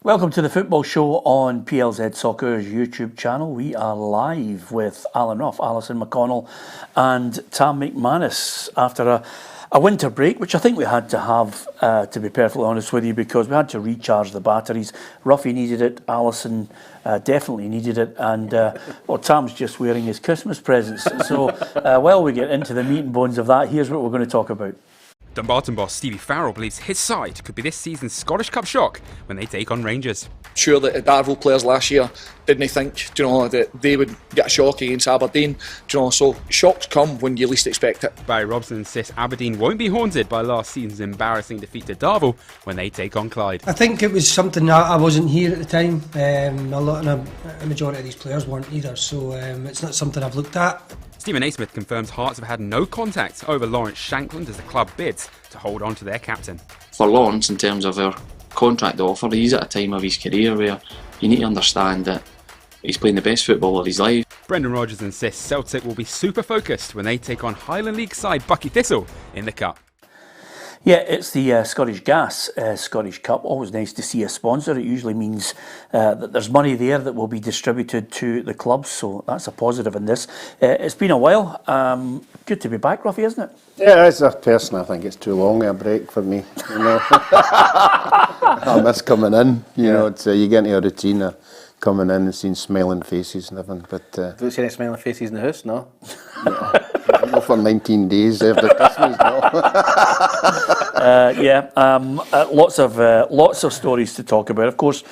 Welcome to the football show on PLZ Soccer's YouTube channel. We are live with Alan Ruff, Alison McConnell and Tam McManus after a winter break, which I think we had to have, to be perfectly honest with you, because we had to recharge the batteries. Ruffy needed it, Alison definitely needed it, and well, Tam's just wearing his Christmas presents. So while we get into the meat and bones of that, here's what we're going to talk about. Dumbarton boss Stevie Farrell believes his side could be this season's Scottish Cup shock when they take on Rangers. Sure that the Darvel players last year didn't think, that they would get a shock against Aberdeen. So shocks come when you least expect it. Barry Robson insists Aberdeen won't be haunted by last season's embarrassing defeat to Darvel when they take on Clyde. I think it was something I wasn't here at the time. A majority of these players weren't either, so it's not something I've looked at. Stephen Naismith confirms Hearts have had no contact over Lawrence Shankland as the club bids to hold on to their captain. For Lawrence, in terms of our contract offer, he's at a time of his career where you need to understand that he's playing the best football of his life. Brendan Rodgers insists Celtic will be super focused when they take on Highland League side Buckie Thistle in the Cup. Yeah, it's the Scottish Gas Scottish Cup. Always nice to see a sponsor. It usually means that there's money there that will be distributed to the clubs, so that's a positive in this. It's been a while. Good to be back, Ruffy, isn't it? Yeah, as a person, I think it's too long a break for me. I miss coming in. You get into a routine of coming in and seeing smiling faces and everything. But have you seen any smiling faces in the house? No. Not for 19 days after Christmas, no. Lots of stories to talk about. Of course,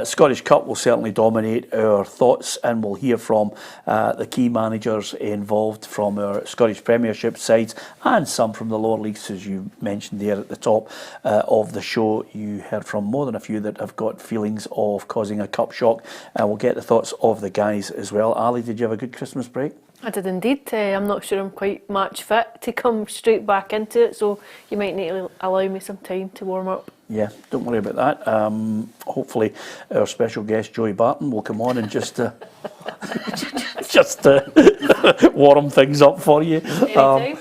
Scottish Cup will certainly dominate our thoughts, and we'll hear from the key managers involved from our Scottish Premiership sides and some from the lower leagues, as you mentioned there at the top of the show. You heard from more than a few that have got feelings of causing a cup shock, and we'll get the thoughts of the guys as well. Ali, did you have a good Christmas break? I did indeed. I'm not sure I'm quite match fit to come straight back into it, so you might need to allow me some time to warm up. Yeah, don't worry about that. Hopefully our special guest Joey Barton will come on and just warm things up for you. Well,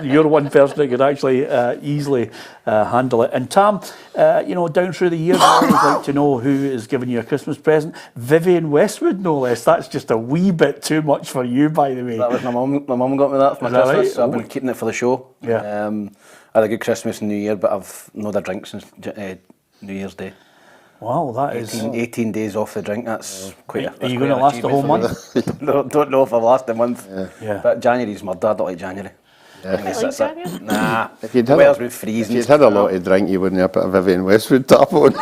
you're one person that could actually easily handle it. And Tam, down through the years, I always like to know who is giving you a Christmas present. Vivian Westwood, no less. That's just a wee bit too much for you, by the way. That was my mum. My mum got me that for my Christmas. Right? So I've been keeping it for the show. Yeah. I had a good Christmas and New Year, but I've not had a drink since New Year's Day. Wow, that is 18 days off the drink. That's quite. Are you going to last the whole month? Don't know if I'll last a month. Yeah. But January's murder. I don't like January. I like January. Nah. If you'd had a lot of drink, you wouldn't have put a Vivian Westwood top on.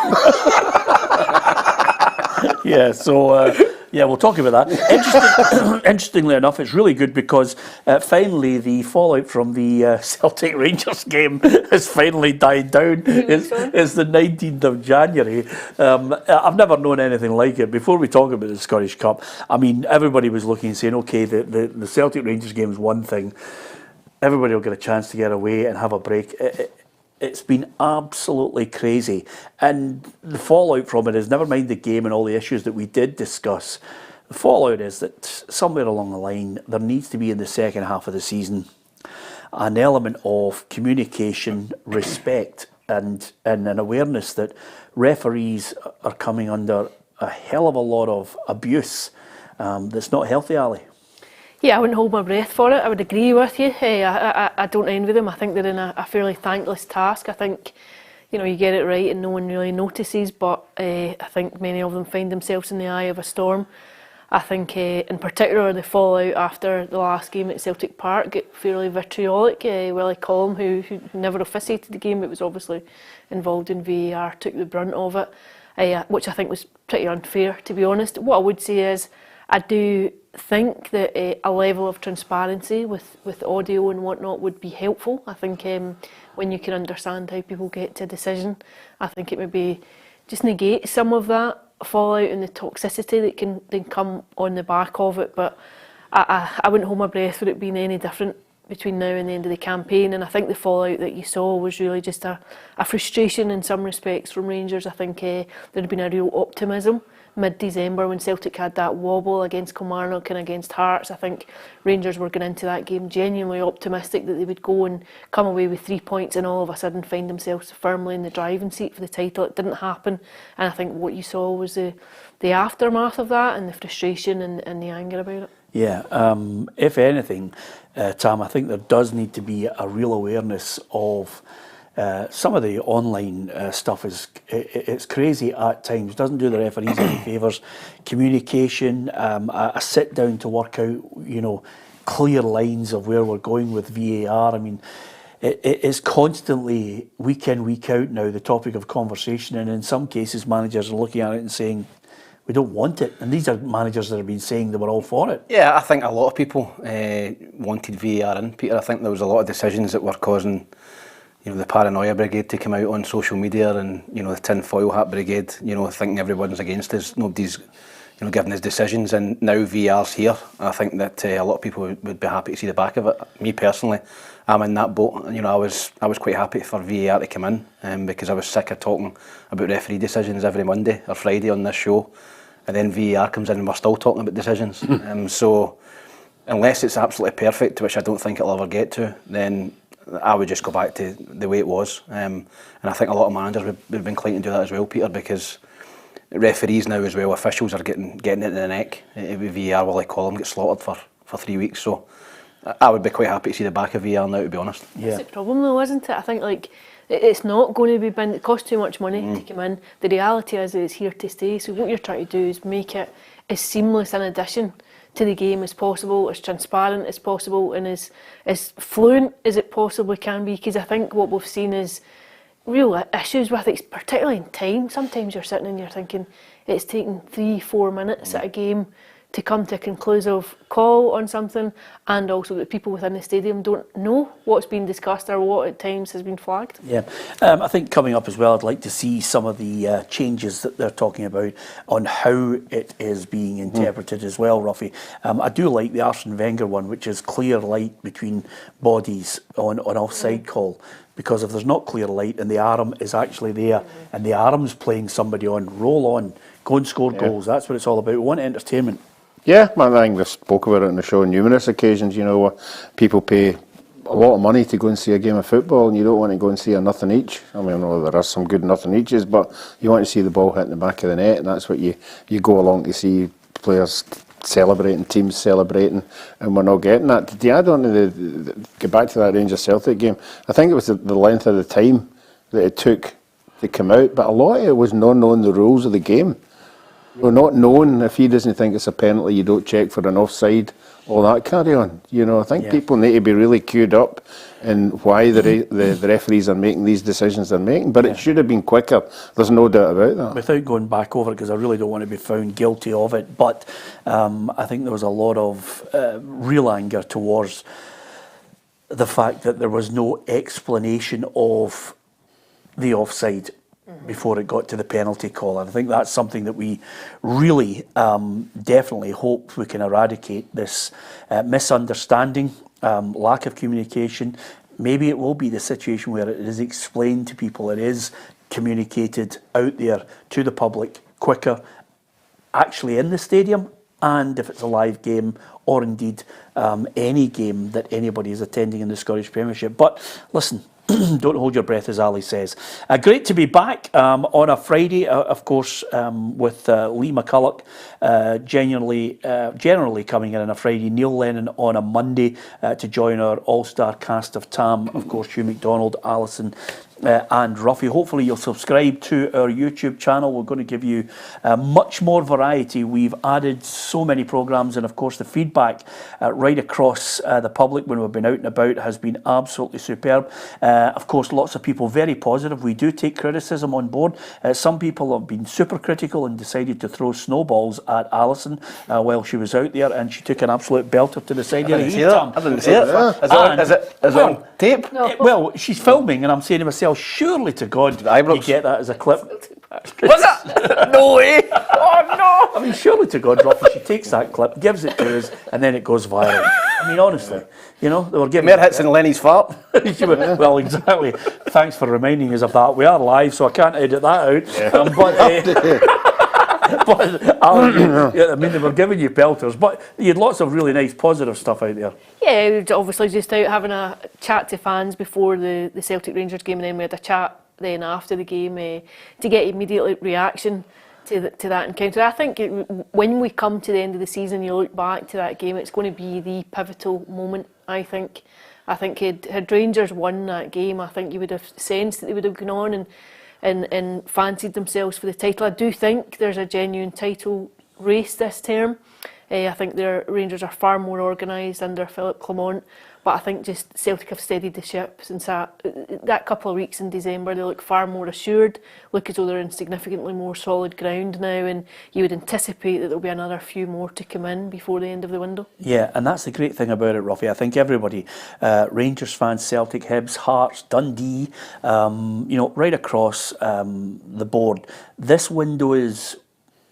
Yeah, so we'll talk about that. Interestingly enough, it's really good because finally the fallout from the Celtic Rangers game has finally died down. It's the 19th of January. I've never known anything like it. Before we talk about the Scottish Cup, I mean, everybody was looking and saying, okay, the Celtic Rangers game is one thing. Everybody will get a chance to get away and have a break. It's been absolutely crazy. And the fallout from it is, never mind the game and all the issues that we did discuss, the fallout is that somewhere along the line, there needs to be in the second half of the season an element of communication, respect, and an awareness that referees are coming under a hell of a lot of abuse that's not healthy, Ali. Yeah, I wouldn't hold my breath for it. I would agree with you. I don't envy them. I think they're in a fairly thankless task. I think, you get it right and no one really notices, but I think many of them find themselves in the eye of a storm. I think in particular the fallout after the last game at Celtic Park got fairly vitriolic. Willie Collum, who never officiated the game but was obviously involved in VAR, took the brunt of it, which I think was pretty unfair, to be honest. What I would say is I do think that a level of transparency with audio and whatnot would be helpful. I think when you can understand how people get to a decision, I think it maybe just negates some of that fallout and the toxicity that can then come on the back of it. But I wouldn't hold my breath for it being any different between now and the end of the campaign, and I think the fallout that you saw was really just a frustration in some respects from Rangers. I think there had been a real optimism mid-December when Celtic had that wobble against Kilmarnock and against Hearts. I think Rangers were going into that game genuinely optimistic that they would go and come away with 3 points and all of a sudden find themselves firmly in the driving seat for the title. It didn't happen, and I think what you saw was the aftermath of that and the frustration and the anger about it. Yeah, if anything, Tam, I think there does need to be a real awareness of some of the online stuff it's crazy at times. Doesn't do the referees any favours. Communication, a sit down to work out, clear lines of where we're going with VAR. I mean, it is constantly week in, week out now the topic of conversation, and in some cases managers are looking at it and saying, we don't want it. And these are managers that have been saying they were all for it. Yeah, I think a lot of people wanted VAR in, Peter. I think there was a lot of decisions that were causing the paranoia brigade to come out on social media, and the tinfoil hat brigade, thinking everyone's against us. Nobody's giving us decisions, and now VAR's here. I think that a lot of people would be happy to see the back of it. Me personally, I'm in that boat. I was quite happy for VAR to come in, because I was sick of talking about referee decisions every Monday or Friday on this show, and then VAR comes in and we're still talking about decisions. So unless it's absolutely perfect, which I don't think it'll ever get to, then I would just go back to the way it was. And I think a lot of managers would be inclined to do that as well, Peter, because referees now as well, officials are getting it in the neck. With VAR, will I call them, get slaughtered for 3 weeks. So I would be quite happy to see the back of VAR now, to be honest. Yeah. That's the problem though, isn't it? I think it's not going to be been. It costs too much money to come in. The reality is it's here to stay. So what you're trying to do is make it as seamless an addition to the game as possible, as transparent as possible, and as fluent as it possibly can be. Because I think what we've seen is real issues with it, particularly in time. Sometimes you're sitting and you're thinking it's taking 3-4 minutes at a game to come to a conclusive call on something, and also that people within the stadium don't know what's been discussed or what at times has been flagged. Yeah, I think coming up as well, I'd like to see some of the changes that they're talking about on how it is being interpreted as well, Ruffy. I do like the Arsene Wenger one, which is clear light between bodies on offside call. Because if there's not clear light and the arm is actually there and the arm's playing somebody roll on, go and score goals. That's what it's all about. We want entertainment. Yeah, I think we've spoke about it on the show on numerous occasions. People pay a lot of money to go and see a game of football, and you don't want to go and see a nothing each. I mean, I know there are some good nothing eaches, but you want to see the ball hitting the back of the net, and that's what you go along to see, players celebrating, teams celebrating, and we're not getting that. To add on to get back to that Rangers Celtic game, I think it was the length of the time that it took to come out, but a lot of it was not knowing the rules of the game. Not knowing if he doesn't think it's a penalty, you don't check for an offside, all that carry on. I think people need to be really queued up in why the referees are making these decisions they're making, but it should have been quicker. There's no doubt about that. Without going back over it, because I really don't want to be found guilty of it, but I think there was a lot of real anger towards the fact that there was no explanation of the offside before it got to the penalty call. And I think that's something that we really definitely hope we can eradicate, this misunderstanding, lack of communication. Maybe it will be the situation where it is explained to people, it is communicated out there to the public quicker, actually in the stadium, and if it's a live game, or indeed any game that anybody is attending in the Scottish Premiership. But listen, don't hold your breath, as Ali says. Great to be back on a Friday, of course, with Lee McCulloch generally coming in on a Friday, Neil Lennon on a Monday to join our all-star cast of Tam, of course, Hugh McDonald, Alison and Ruffy. Hopefully you'll subscribe to our YouTube channel. We're going to give you much more variety. We've added so many programmes, and of course the feedback right across the public when we've been out and about has been absolutely superb. Of course, lots of people very positive. We do take criticism on board. Some people have been super critical and decided to throw snowballs at Alison while she was out there, and she took an absolute belter to the side. I didn't see it. Is it on tape? No. Well, she's filming, and I'm saying to myself, surely to God, you get that as a clip. Was it? No way! Oh I mean, surely to God, Ruffy, she takes that clip, gives it to us, and then it goes viral. I mean, honestly, you know, they were giving... Mere hits in Lenny's fart. Well, exactly. Thanks for reminding us of that. We are live, so I can't edit that out. But Alan, I mean, they were giving you pelters, but you had lots of really nice positive stuff out there. Yeah, obviously just out having a chat to fans before the Celtic Rangers game, and then we had a chat then after the game to get immediate reaction to that encounter. I think when we come to the end of the season, you look back to that game, it's going to be the pivotal moment, I think. I think had Rangers won that game, I think you would have sensed that they would have gone on and fancied themselves for the title. I do think there's a genuine title race this term. I think their Rangers are far more organised under Philip Clement, but I think just Celtic have steadied the ship since that couple of weeks in December. They look far more assured, look as though they're in significantly more solid ground now, and you would anticipate that there'll be another few more to come in before the end of the window. Yeah, and that's the great thing about it, Ruffy. I think everybody, Rangers fans, Celtic, Hibs, Hearts, Dundee, right across the board, this window is,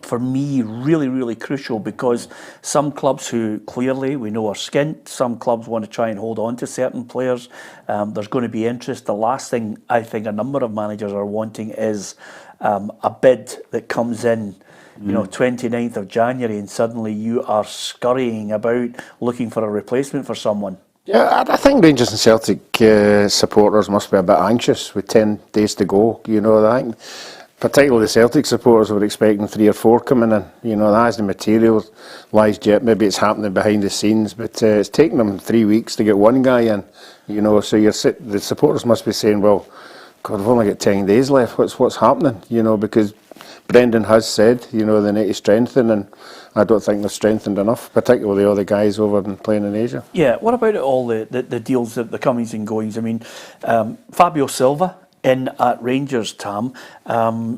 for me, really, really crucial, because some clubs who clearly we know are skint, some clubs want to try and hold on to certain players. There's going to be interest. The last thing I think a number of managers are wanting is a bid that comes in, 29th of January, and suddenly you are scurrying about looking for a replacement for someone. Yeah, I think Rangers and Celtic supporters must be a bit anxious with 10 days to go. I think particularly the Celtic supporters were expecting 3 or 4 coming in. That is the material lies jet. Maybe it's happening behind the scenes, but it's taken them 3 weeks to get one guy in. So the supporters must be saying, "Well, God, we've only got 10 days left. What's happening?" Because Brendan has said, they need to strengthen, and I don't think they're strengthened enough, particularly all the guys over and playing in Asia. Yeah. What about all the deals, the comings and goings? I mean, Fabio Silva in at Rangers, Tam.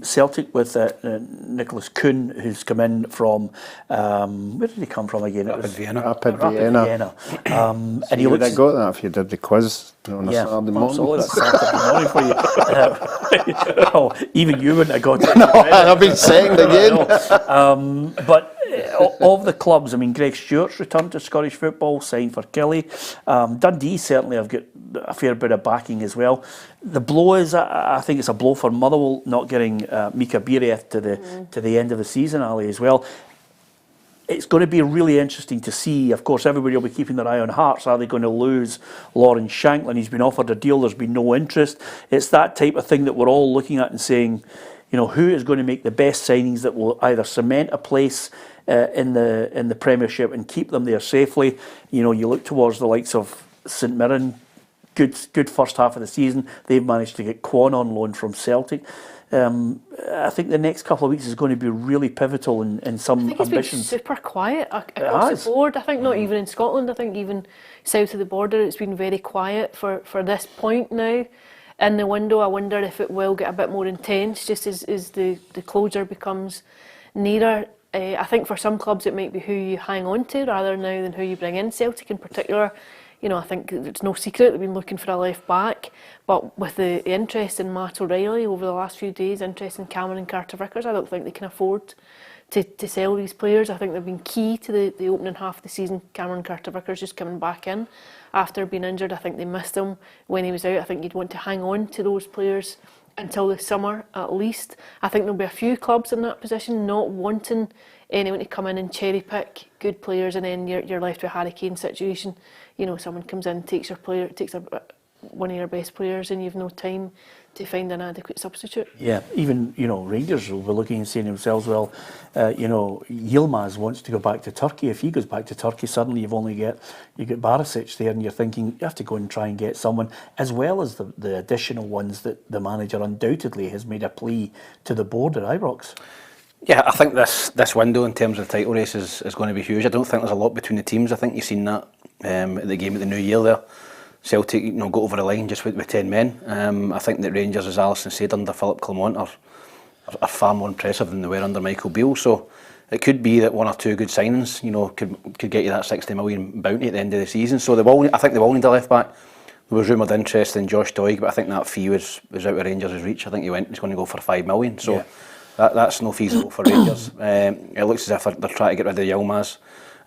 Celtic with Nicholas Kwon, who's come in from, where did he come from again? Rapid Vienna. Rapid Vienna. And you would have got that if you did the quiz on a Saturday morning. Absolutely, that's Saturday morning for you. Oh, even you wouldn't have got it. No, I've been saying again. But of the clubs, I mean, Greg Stewart's returned to Scottish football, signed for Kelly. Dundee certainly have got a fair bit of backing as well. The blow is, I think it's a blow for Motherwell not getting Mika Biereth to the end of the season, Ali, as well. It's going to be really interesting to see. Of course, everybody will be keeping their eye on Hearts. Are they going to lose Lawrence Shankland? He's been offered a deal. There's been no interest. It's that type of thing that we're all looking at and saying, who is going to make the best signings that will either cement a place in the Premiership and keep them there safely. You look towards the likes of St Mirren. Good first half of the season. They've managed to get Kwon on loan from Celtic. I think the next couple of weeks is going to be really pivotal in some ambitions. I think it's been super quiet across the board. I think not even in Scotland. I think even south of the border it's been very quiet for this point now. In the window, I wonder if it will get a bit more intense just as the closure becomes nearer. I think for some clubs it might be who you hang on to rather now than who you bring in. Celtic in particular, I think it's no secret they've been looking for a left back, but with the interest in Matt O'Reilly over the last few days, interest in Cameron and Carter-Vickers, I don't think they can afford to sell these players. I think they've been key to the opening half of the season. Cameron Carter-Vickers just coming back in after being injured. I think they missed him when he was out. I think you'd want to hang on to those players until the summer at least. I think there'll be a few clubs in that position not wanting anyone to come in and cherry pick good players, and then you're left with a Harry Kane situation. Someone comes in, takes one of your best players, and you've no time to find an adequate substitute. Yeah, even Rangers will be looking and saying to themselves, well, Yilmaz wants to go back to Turkey. If he goes back to Turkey, suddenly you got Barisic there, and you're thinking you have to go and try and get someone, as well as the additional ones that the manager undoubtedly has made a plea to the board at Ibrox. Yeah, I think this window in terms of the title race is going to be huge. I don't think there's a lot between the teams. I think you've seen that at the game at the New Year there. Celtic, got over the line just with 10 men. I think that Rangers, as Alison said, under Philip Clement are far more impressive than they were under Michael Beale. So it could be that one or two good signings, could get you that 60 million bounty at the end of the season. So I think they will need a left back. There was rumoured interest in Josh Doig, but I think that fee was out of Rangers' reach. I think he's going to go for 5 million. So That's no feasible for Rangers. It looks as if they're trying to get rid of Yilmaz,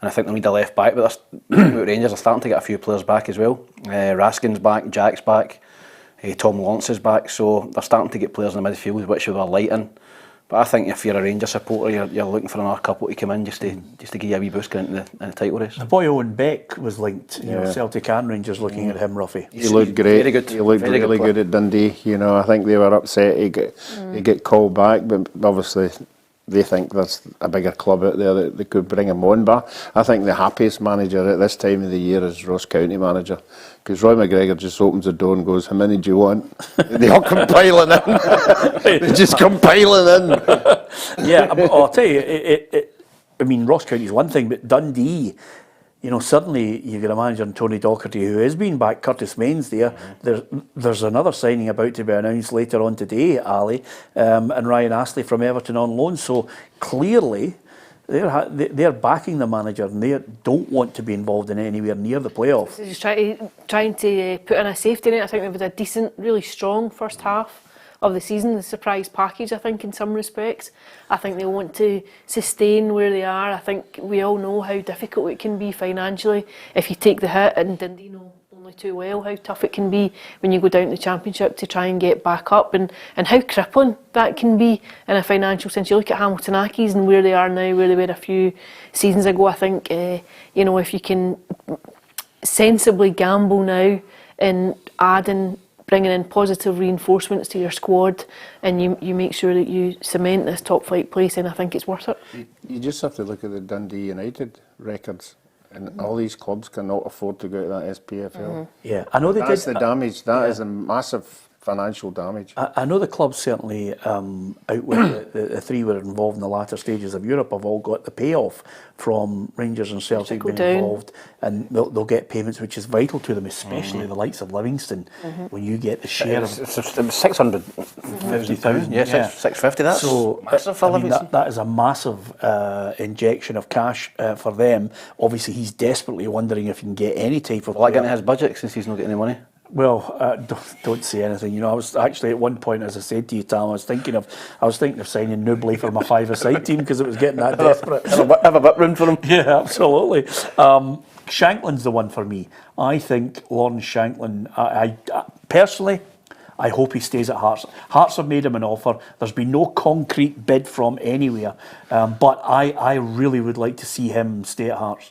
and I think they need a left back. But Rangers are starting to get a few players back as well. Raskin's back, Jack's back, Tom Lawrence is back, so they're starting to get players in the midfield, which they were light in. But I think if you're a Rangers supporter, you're looking for another couple to come in just to give you a wee boost into the title race. The boy Owen Beck was linked. You know, Celtic and Rangers looking at him, Ruffy. He looked great. Very good. He looked really good at Dundee. You know, I think they were upset he get called back, but obviously they think there's a bigger club out there that they could bring him on. But I think the happiest manager at this time of the year is Ross County manager, because Roy McGregor just opens the door and goes, "How many do you want?" They all come piling in. They just come piling in. Yeah, I'll tell you, I mean, Ross County is one thing, but Dundee, you know, suddenly you get a manager in Tony Docherty who has been back. Curtis Main's there. There's another signing about to be announced later on today, Ali, and Ryan Astley from Everton on loan. So clearly they're backing the manager, and they don't want to be involved in anywhere near the playoffs. So just trying to put in a safety net. I think there was a decent, really strong first half of the season, the surprise package, I think, in some respects. I think they want to sustain where they are. I think we all know how difficult it can be financially if you take the hit, and Dundee know only too well how tough it can be when you go down to the Championship to try and get back up, and how crippling that can be in a financial sense. You look at Hamilton Accies and where they are now, where they were a few seasons ago. I think, you know, if you can sensibly gamble now and bringing in positive reinforcements to your squad, and you make sure that you cement this top flight place, and I think it's worth it. You just have to look at the Dundee United records, and all these clubs cannot afford to go to that SPFL. Yeah, I know they did. That's the damage. That is a massive financial damage. I know the clubs certainly out with the three were involved in the latter stages of Europe have all got the payoff from Rangers and Celtic being involved, and they'll get payments, which is vital to them, especially the likes of Livingston. When you get the share of £600,000, yeah, 650. That's so massive for Livingston. That is a massive injection of cash for them. Obviously, he's desperately wondering if he can get any type of. Will that get into his budget since he's not getting any money? Well, don't say anything. You know, I was actually at one point, as I said to you, Tam, I was thinking of signing Newbley for my five-a-side team because it was getting that desperate. Have a bit room for him. Yeah, absolutely. Shankland's the one for me. I think Lawrence Shankland. I personally, I hope he stays at Hearts. Hearts have made him an offer. There's been no concrete bid from anywhere, but I really would like to see him stay at Hearts.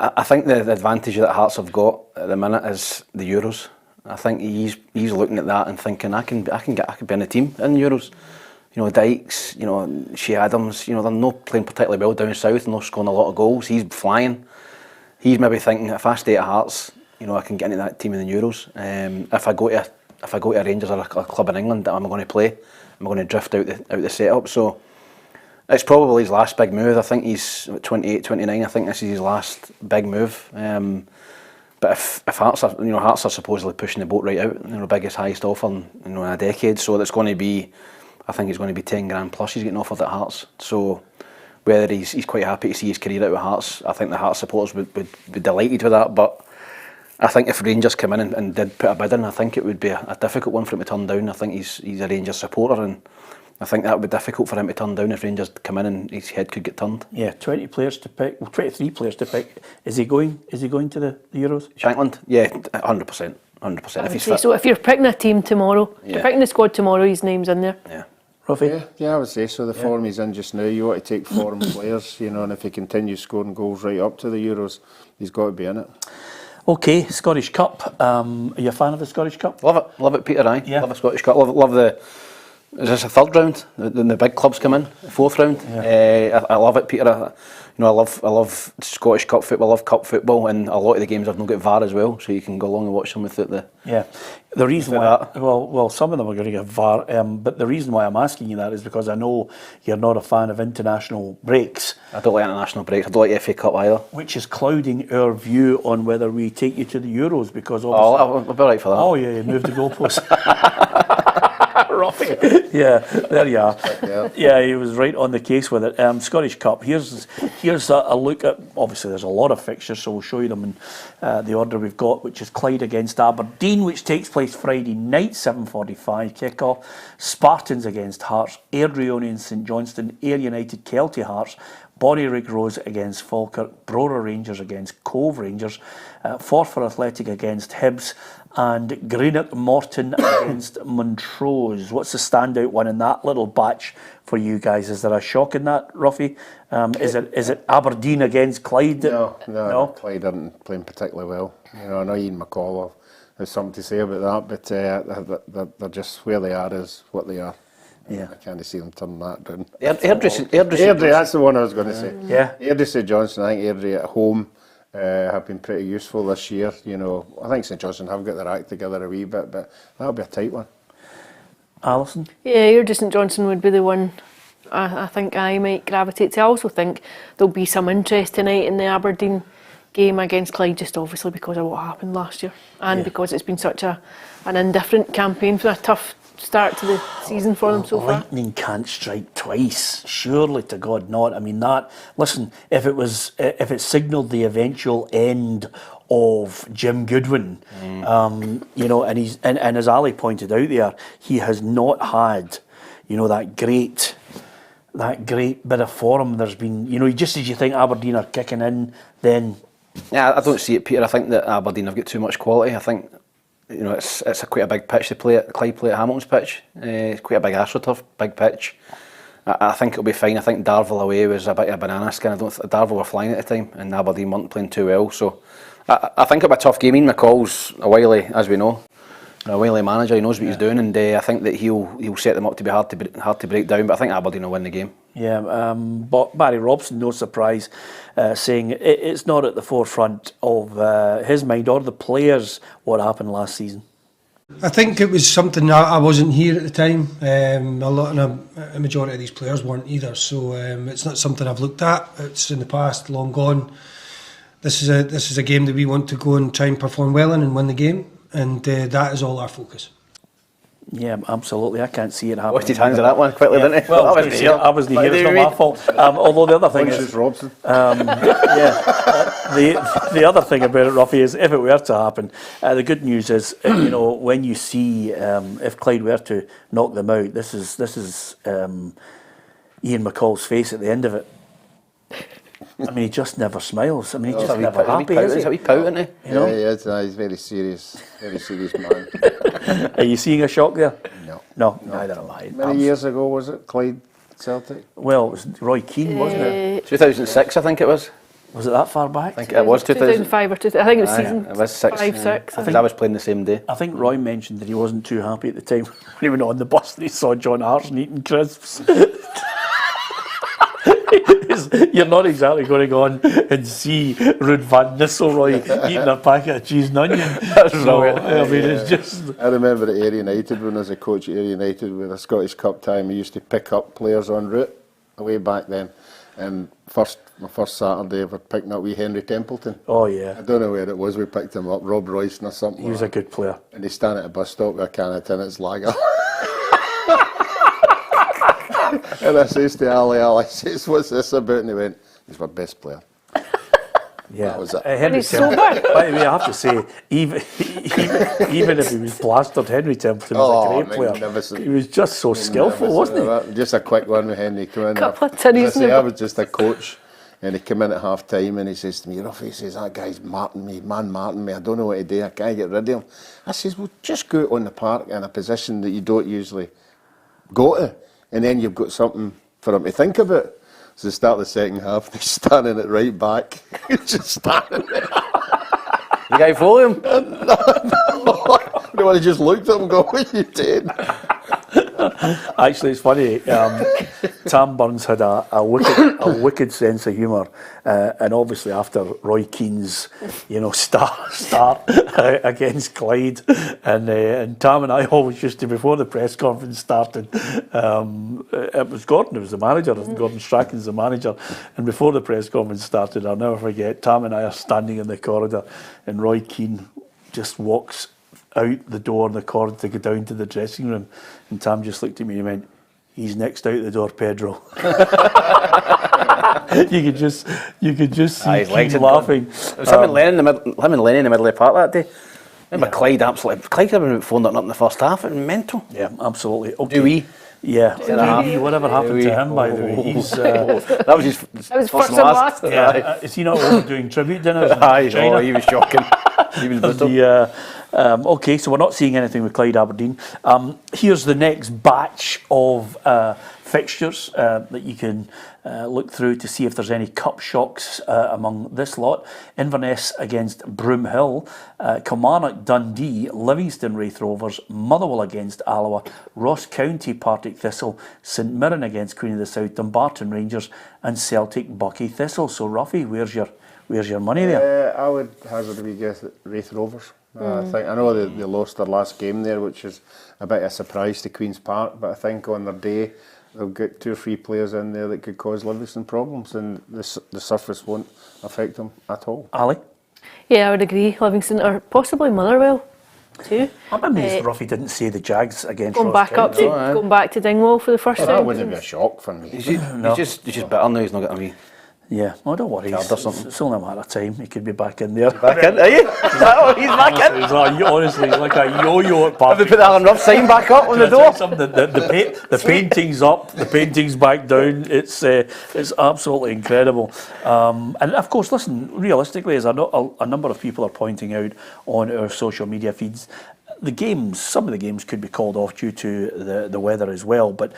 I think the advantage that Hearts have got at the minute is the Euros. I think he's looking at that and thinking I can be in the team in Euros. You know, Dykes, you know, Shea Adams, you know, they're not playing particularly well down south, not scoring a lot of goals. He's flying. He's maybe thinking, if I stay at Hearts, you know, I can get into that team in the Euros. If I go to Rangers or a club in England that I'm going to play, I'm going to drift out the setup. So it's probably his last big move. I think he's 28, 29. I think this is his last big move. But if Hearts are supposedly pushing the boat right out, you know, biggest, highest offer in a decade. So that's going to be, I think it's going to be 10 grand plus he's getting offered at Hearts. So whether he's quite happy to see his career out with Hearts, I think the Hearts supporters would be delighted with that. But I think if Rangers come in and did put a bid in, I think it would be a difficult one for him to turn down. I think he's a Rangers supporter, and I think that would be difficult for him to turn down if Rangers come in and his head could get turned. Yeah, 20 players to pick. Well, 23 players to pick. Is he going to the Euros? Shankland? Yeah, 100%. 100%. If he's fit. So if you're picking a team tomorrow, if you're picking the squad tomorrow, his name's in there. Yeah. Ruffy? Yeah, I would say so. The form he's in just now, you want to take form players, you know, and if he continues scoring goals right up to the Euros, he's got to be in it. Okay, Scottish Cup. Are you a fan of the Scottish Cup? Love it, Peter. Aye. Yeah. Love the Scottish Cup. Love the. Is this a third round? The big clubs come in, fourth round. Yeah. I love it, Peter. I love Scottish Cup football. I love cup football, and a lot of the games have not got VAR as well, so you can go along and watch them without the. Yeah, the reason why. Well, some of them are going to get VAR, but the reason why I'm asking you that is because I know you're not a fan of international breaks. I don't like international breaks. I don't like FA Cup either. Which is clouding our view on whether we take you to the Euros, because obviously. I'll be right for that. Oh yeah, you moved the goalpost. Robbie. Yeah, there you are. Yeah, he was right on the case with it. Scottish Cup. Here's a look at. Obviously, there's a lot of fixtures, so we'll show you them in the order we've got, which is Clyde against Aberdeen, which takes place Friday night, 7:45 kickoff. Spartans against Hearts, Airdrie Union St Johnstone, Ayr United Kelty Hearts, Bonnyrigg Rose against Falkirk, Brora Rangers against Cove Rangers, Forfar Athletic against Hibs, and Greenock Morton against Montrose. What's the standout one in that little batch for you guys? Is there a shock in that, Ruffy? Is it Aberdeen against Clyde? No, Clyde aren't playing particularly well. You know, I know Ian McCall has something to say about that, but they're just where they are is what they are. Yeah, I can't see them turning that down. Airdrie, that's the one I was going to say. Yeah, Airdrie St Johnstone. I think Airdrie at home have been pretty useful this year. You know, I think St Johnstone have got their act together a wee bit, but that'll be a tight one. Alison? Yeah, Airdrie St Johnstone would be the one I think I might gravitate to. I also think there'll be some interest tonight in the Aberdeen game against Clyde, just obviously because of what happened last year, and because it's been such an indifferent campaign for a tough start to the season for them so far. Lightning can't strike twice, surely to God not. I mean that. Listen, if it signalled the eventual end of Jim Goodwin, you know, and as Ali pointed out there, he has not had, you know, that great bit of form. There's been, you know, just as you think Aberdeen are kicking in, then. Yeah, I don't see it, Peter. I think that Aberdeen have got too much quality. I think, you know, it's quite a big pitch to play at. Clyde play at Hamilton's pitch. It's quite a big AstroTurf, big pitch. I think it'll be fine. I think Darvel away was a bit of a banana skin. Darvel were flying at the time, and Aberdeen weren't playing too well. So I think it'll be a tough game. Ian McCall's a wily, as we know, a wily manager. He knows what he's doing, and I think that he'll set them up to be hard to break down. But I think Aberdeen will win the game. Yeah, but Barry Robson, no surprise, saying it's not at the forefront of his mind or the players what happened last season. I think it was something I wasn't here at the time. A majority of these players weren't either, so it's not something I've looked at. It's in the past, long gone. This is a game that we want to go and try and perform well in and win the game, and that is all our focus. Yeah, absolutely. I can't see it happening. Washed his hands of that one quickly, didn't he? Well, I wasn't here. It's not my fault. Although the other thing is Robson. The other thing about it, Ruffy, is if it were to happen, the good news is, you know, when you see if Clyde were to knock them out, this is Ian McCall's face at the end of it. I mean, he just never smiles. I mean, he's just never happy, is he? He's a wee pout, isn't he? You know? Yeah, he is. He's very serious man. Are you seeing a shock there? No, neither am I. Many years ago was it, Clyde Celtic? Well, it was Roy Keane, wasn't it? 2006, I think it was. Was it that far back? I think it was 2005 or 2000. I think it was season it was 6. 5-6. I was playing the same day. I think Roy mentioned that he wasn't too happy at the time when he went on the bus and he saw John Hartson eating crisps. You're not exactly going to go on and see Ruud van Nistelrooy eating a packet of cheese and onion. I mean, it's just. I remember at Ayr United, when I was a coach at Ayr United with a Scottish Cup time, we used to pick up players en route way back then. And my first Saturday, we're picking up wee Henry Templeton. Oh yeah. I don't know where it was. We picked him up, Rob Royston or something. He was a good player. And he stand at a bus stop with a can of Tinnett's lager. And I says to Ali, I says, "What's this about?" And he went, "He's my best player." Yeah, that was it. Henry Templeton. By the way, I have to say, even if he was plastered, Henry Templeton was a great player. He was just so skillful, wasn't he? Just a quick one with Henry come in. I was just a coach, and he came in at half time and he says to me, "Ruffy," he says, "that guy's marting me. I don't know what to do. I can't get rid of him." I says, "Well, just go out on the park in a position that you don't usually go to, and then you've got something for him to think about." So they start the second half, he's standing at right back. He's just standing there. The guy follow him? No, I just looked at him and go, "What are you doing?" Actually, it's funny. Tam Burns had a wicked sense of humour, and obviously after Roy Keane's, start against Clyde, and Tam and I always used to, before the press conference started, it was Gordon who was the manager, Gordon Strachan's the manager, and before the press conference started, I'll never forget, Tam and I are standing in the corridor, and Roy Keane just walks out the door in the corridor to go down to the dressing room, and Tam just looked at me and went, "He's next out the door, Pedro." you could just see his him laughing. It was him and Lennon in the middle of the park that day. Remember Clyde absolutely. Clyde could have been 4-0 up in the first half. It was mental. Yeah, absolutely. Okay. Dewey. Yeah, whatever happened to him, by the way? He's that was his first and last. yeah. Is he not overdoing tribute dinners in China? Oh, he was shocking. He was brutal. Okay, so we're not seeing anything with Clyde Aberdeen. Here's the next batch of fixtures that you can look through to see if there's any cup shocks among this lot. Inverness against Broomhill, Kilmarnock Dundee, Livingston Wraith Rovers, Motherwell against Alloa, Ross County Partick Thistle, St Mirren against Queen of the South, Dumbarton Rangers, and Celtic Buckie Thistle. So Ruffy, where's your money there? I would hazard a wee guess at Wraith Rovers. I know they lost their last game there, which is a bit of a surprise to Queen's Park, but I think on their day they'll get 2 or 3 players in there that could cause Livingston problems, and the surface won't affect them at all. Ali? Yeah, I would agree. Livingston or possibly Motherwell too. I'm amazed Ruffy didn't say the Jags against Going Ross back up County. going back to Dingwall for the first That time. wouldn't be a shock for me. He's just bitter now. He's not getting a wee. Yeah, well, don't worry. Card or something. It's only a matter of time. He could be back in there. Back in, are you? Is that what he's back in? Honestly, he's like a yo-yo at Have parties. they put the Alan Ruff sign back up on the door? The painting's up, the painting's back down. It's absolutely incredible. And of course, listen, realistically, as a number of people are pointing out on our social media feeds, some of the games could be called off due to the weather as well. But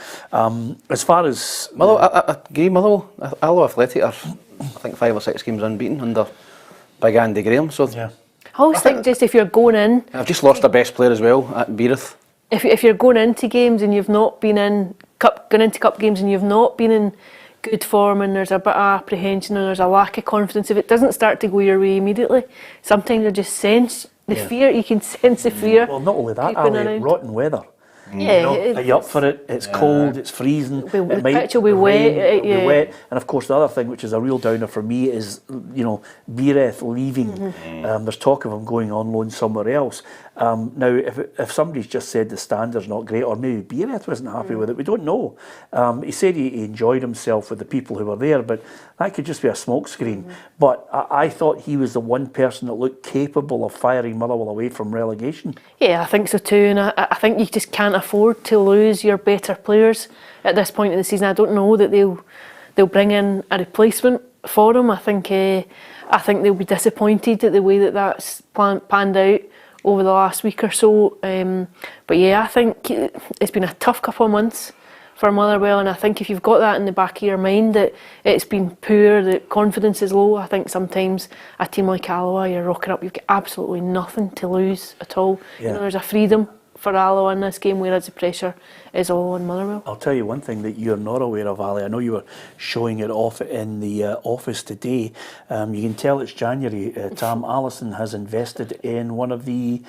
as far as Motherwell, Alloa Athletic are, I think, 5 or 6 games unbeaten under Big Andy Graham. So yeah. I always think just if you're going in, I've just lost their best player as well at Beerith. if you're going into games and you've not been going into cup games and you've not been in good form and there's a bit of apprehension and there's a lack of confidence, if it doesn't start to go your way immediately, sometimes you just sense the fear. You can sense the fear. Well, not only that, creeping Ali, around. rotten weather. Yeah, Are you up for it? It's cold, it's freezing. The It might pitch will be rain, wet, it'll be yeah. wet. And of course, the other thing, which is a real downer for me, is Beereth leaving. There's talk of him going on loan somewhere else. Now, if somebody's just said the standard's not great, or maybe Beereth wasn't happy with it, we don't know. He said he enjoyed himself with the people who were there, but that could just be a smokescreen. But I thought he was the one person that looked capable of firing Motherwell away from relegation. Yeah, I think so too, and I think you just can't afford to lose your better players at this point in the season. I don't know that they'll bring in a replacement for him. I think they'll be disappointed at the way that's panned out over the last week or so. But yeah, I think it's been a tough couple of months for Motherwell, and I think if you've got that in the back of your mind that it's been poor, that confidence is low, I think sometimes a team like Alloa, you're rocking up, you've got absolutely nothing to lose at all. Yeah. There's a freedom for Alloa in this game, whereas the pressure is all on Motherwell. I'll tell you one thing that you're not aware of, Ali. I know you were showing it off in the office today. You can tell it's January. Tam Allison has invested in one of the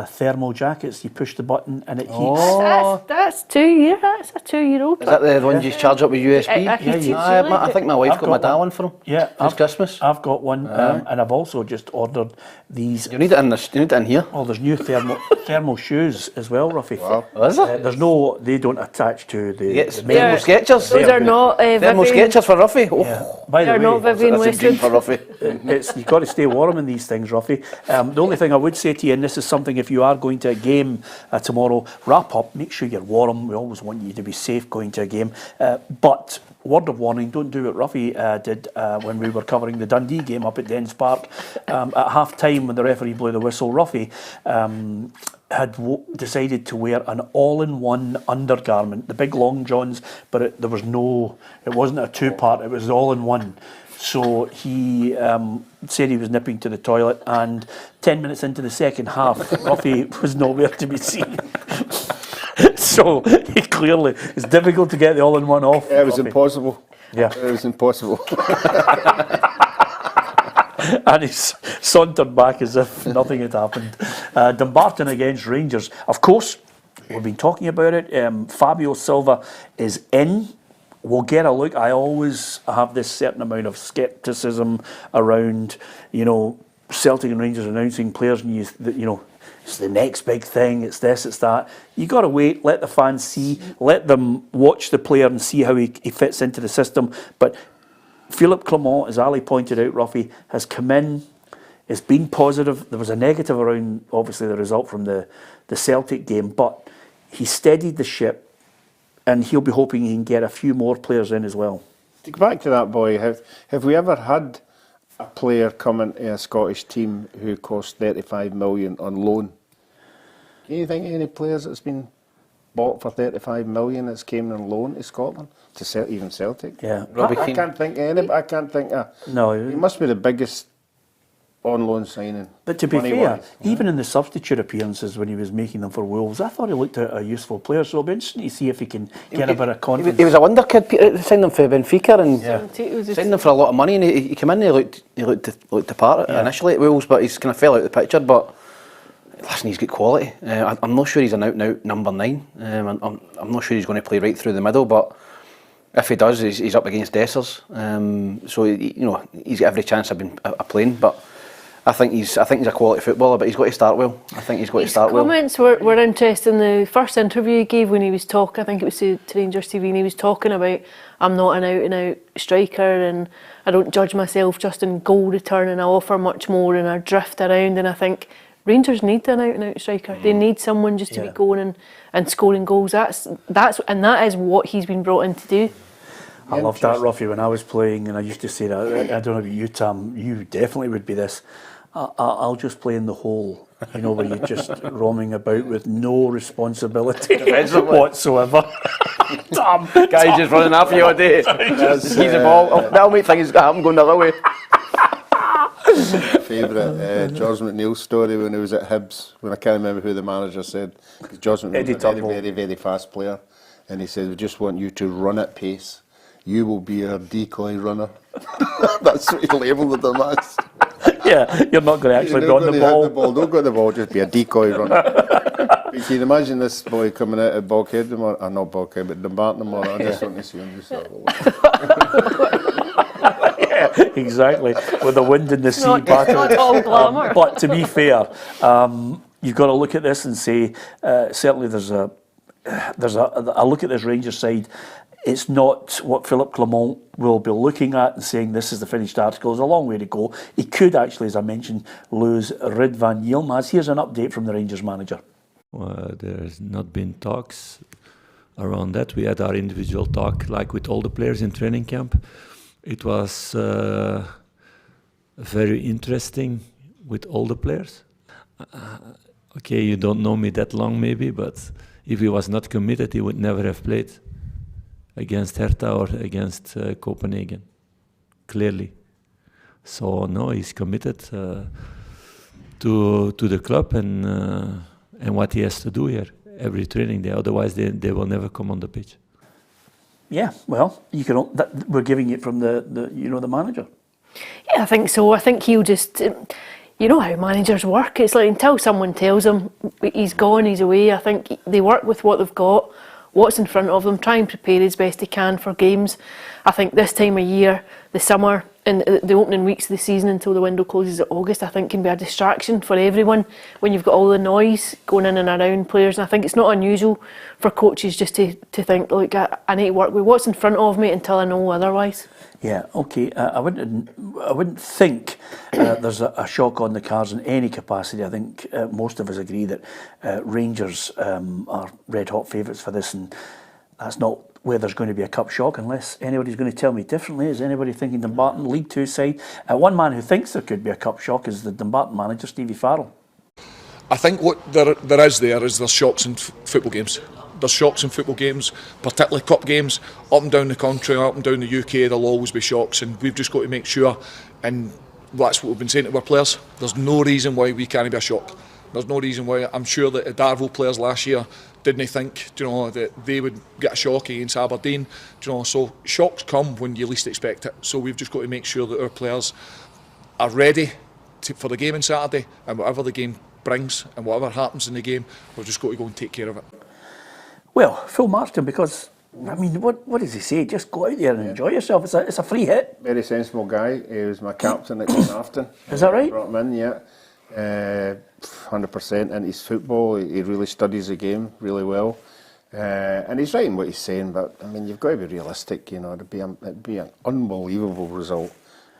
thermal jackets. You push the button and it heats. That's 2 years. That's a 2-year-old. Is that the one you charge up with USB? I think my wife got my dad one for him. Yeah, this Christmas. I've got one, and I've also just ordered these. You need it in here. Oh, there's new thermal shoes as well, Ruffy. Wow. Is there? There's no. They don't attach to the. Thermal Skechers. Those are not Thermal Vivian. Skechers for Ruffy. Oh. Yeah. By the They're way, not Vivian That's a dream Westwood. for Ruffy. you've got to stay warm in these things, Ruffy. The only thing I would say to you, and this is something, if you are going to a game tomorrow, wrap up, make sure you're warm. We always want you to be safe going to a game. But word of warning, don't do what Ruffy did when we were covering the Dundee game up at Dens Park. At half time, when the referee blew the whistle, Ruffy had decided to wear an all-in-one undergarment, the big long johns, but it wasn't a two-part, it was all-in-one. So he said he was nipping to the toilet, and 10 minutes into the second half, Ruffy was nowhere to be seen. So he clearly, it's difficult to get the all-in-one off. Yeah, it was Ruffy. impossible. Yeah. It was impossible. And he's sauntered back as if nothing had happened. Dumbarton against Rangers. Of course, we've been talking about it. Fabio Silva is in. We'll get a look. I always have this certain amount of scepticism around, Celtic and Rangers announcing players, and it's the next big thing, it's this, it's that. You got to wait, let the fans see, let them watch the player and see how he fits into the system. But Philippe Clement, as Ali pointed out, Ruffy, has come in, it's been positive. There was a negative around, obviously, the result from the Celtic game, but he steadied the ship, and he'll be hoping he can get a few more players in as well. To go back to that, boy, have we ever had a player come into a Scottish team who cost 35 million on loan? Can you think of any players that's been bought for 35 million that's came on loan to Scotland, to even Celtic? Yeah, I can't think of any. I can't think of. No, he must be the biggest on loan signing. But to be fair, even in the substitute appearances when he was making them for Wolves, I thought he looked a useful player. So it'll be interesting to see if he can get a bit of confidence. He was a wonder kid. Peter signed him for Benfica and Yeah. signed him for a lot of money. And he came in. He looked the part initially at Wolves, but he's kind of fell out of the picture. But listen, he's got quality. I'm not sure he's an out-and-out number 9. I'm not sure he's going to play right through the middle, but if he does, he's up against Dessers. So he's got every chance of playing, but. I think he's a quality footballer, but he's got to start well. I think he's got to start well. His comments were interesting. The first interview he gave when he was talking, I think it was to Rangers TV, and he was talking about, I'm not an out-and-out striker and I don't judge myself just in goal return and I offer much more and I drift around. And I think Rangers need an out-and-out striker. They need someone just to be going and scoring goals. That is what he's been brought in to do. I loved that, Ruffy, when I was playing, and I used to say that. I don't know about you, Tam, you definitely would be this. I'll just play in the hole, where you're just roaming about with no responsibility whatsoever. Tam, Guy's just running after you all day. He's the ball. That'll make things happen going the other way. Favourite George McNeil story when he was at Hibs, when I can't remember who the manager said. George McNeil was a very, very fast player, and he said, we just want you to run at pace. You will be our decoy runner. That's what he labelled them as. Yeah, you're not going to actually be on the ball. Don't go on the ball, just be a decoy runner. But you can imagine this boy coming out of Buckie, not Buckie, but Dumbarton tomorrow. I just want to see him just yeah, exactly. With the wind and the sea battle. Not all glamour. But to be fair, you've got to look at this and say, certainly there's a look at this Rangers side. It's not what Philippe Clement will be looking at and saying this is the finished article. There's a long way to go. He could actually, as I mentioned, lose Rid van Yilmaz. Here's an update from the Rangers manager. There's not been talks around that. We had our individual talk like with all the players in training camp. It was very interesting with all the players. Okay, you don't know me that long maybe, but if he was not committed, he would never have played against Hertha or against Copenhagen, clearly. So no, he's committed to the club and what he has to do here every training day. Otherwise, they will never come on the pitch. Yeah, well, we're giving it from the manager. Yeah, I think so. I think he'll just, you know how managers work. It's like until someone tells him he's gone, he's away. I think they work with what they've got, what's in front of them, try and prepare as best they can for games. I think this time of year, the summer and the opening weeks of the season until the window closes in August, I think can be a distraction for everyone when you've got all the noise going in and around players. And I think it's not unusual for coaches just to think, look, I need to work with what's in front of me until I know otherwise. Yeah, okay. I wouldn't think there's a shock on the cards in any capacity. I think most of us agree that Rangers are red-hot favourites for this, and that's not where there's going to be a cup shock unless anybody's going to tell me differently. Is anybody thinking Dumbarton, League Two side? One man who thinks there could be a cup shock is the Dumbarton manager, Stevie Farrell. I think what there is there's shocks in football games. There's shocks in football games, particularly cup games, up and down the country, up and down the UK, there'll always be shocks, and we've just got to make sure, and that's what we've been saying to our players, there's no reason why we can't be a shock. There's no reason why. I'm sure that the Darvel players last year didn't think, that they would get a shock against Aberdeen. So shocks come when you least expect it. So we've just got to make sure that our players are ready for the game on Saturday, and whatever the game brings and whatever happens in the game, we've just got to go and take care of it. Well, full marks to him because, I mean, what does he say? Just go out there and enjoy yourself. It's a free hit. Very sensible guy. He was my captain at Afton. Is that right? Brought him in, yeah. 100% into his football. He really studies the game really well. And he's right in what he's saying, but I mean, you've got to be realistic. You know, it'd be an unbelievable result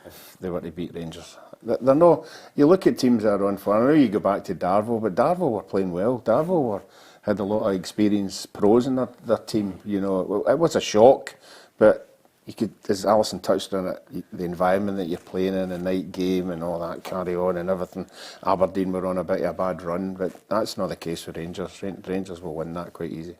if they were to beat Rangers. They're no. You look at teams that are on form. I know you go back to Darvel, but Darvel were playing well. Darvel had a lot of experienced pros in their team. You know, it was a shock, but you could, as Alison touched on it, the environment that you're playing in, a night game and all that carry on and everything. Aberdeen were on a bit of a bad run, but that's not the case for Rangers. Rangers will win that quite easy.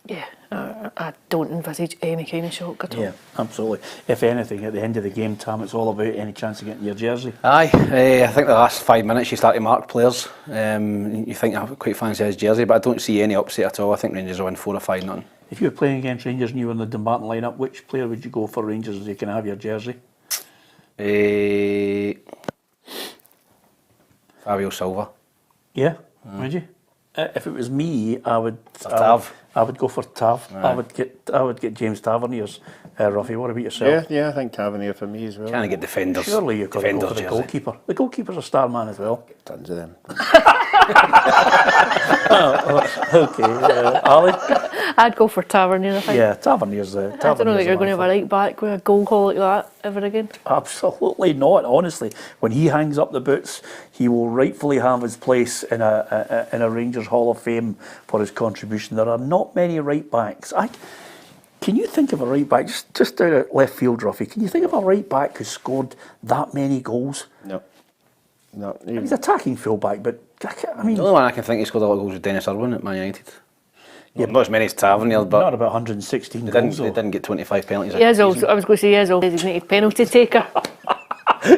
Yeah, I don't envisage any kind of shock at all. Yeah, absolutely. If anything, at the end of the game, Tam, it's all about any chance of getting your jersey. Aye, I think the last 5 minutes you start to mark players. You think I quite fancy his jersey, but I don't see any upset at all. I think Rangers will win 4 or 5-0. If you were playing against Rangers and you were in the Dumbarton lineup, which player would you go for Rangers so you can have your jersey? Fabio Silva. Yeah, would you? If it was me, I would go for Tav. Right. I would get James Tavernier's. Ruffy, what about yourself? Yeah, I think Tavernier for me as well. Trying to get defenders. Surely you've got to go for the goalkeeper. The goalkeeper's a star man as well. Tons of them. Okay, Ali? I'd go for Tavernier, I think. Yeah, Tavernier's I don't know that you're going to have a right back with a goal haul like that ever again. Absolutely not, honestly. When he hangs up the boots, he will rightfully have his place in a Rangers Hall of Fame for his contribution. There are not many right backs. Can you think of a right back, just down at left field, Ruffy, can you think of a right back who scored that many goals? No. He's attacking full-back, but I mean... The only one I can think he scored a lot of goals was Dennis Irwin at Man United. Yeah, not as many as Tavernier, but... Not about 116 goals, They didn't get 25 penalties. He is also, I was going to say, he is also a designated penalty taker.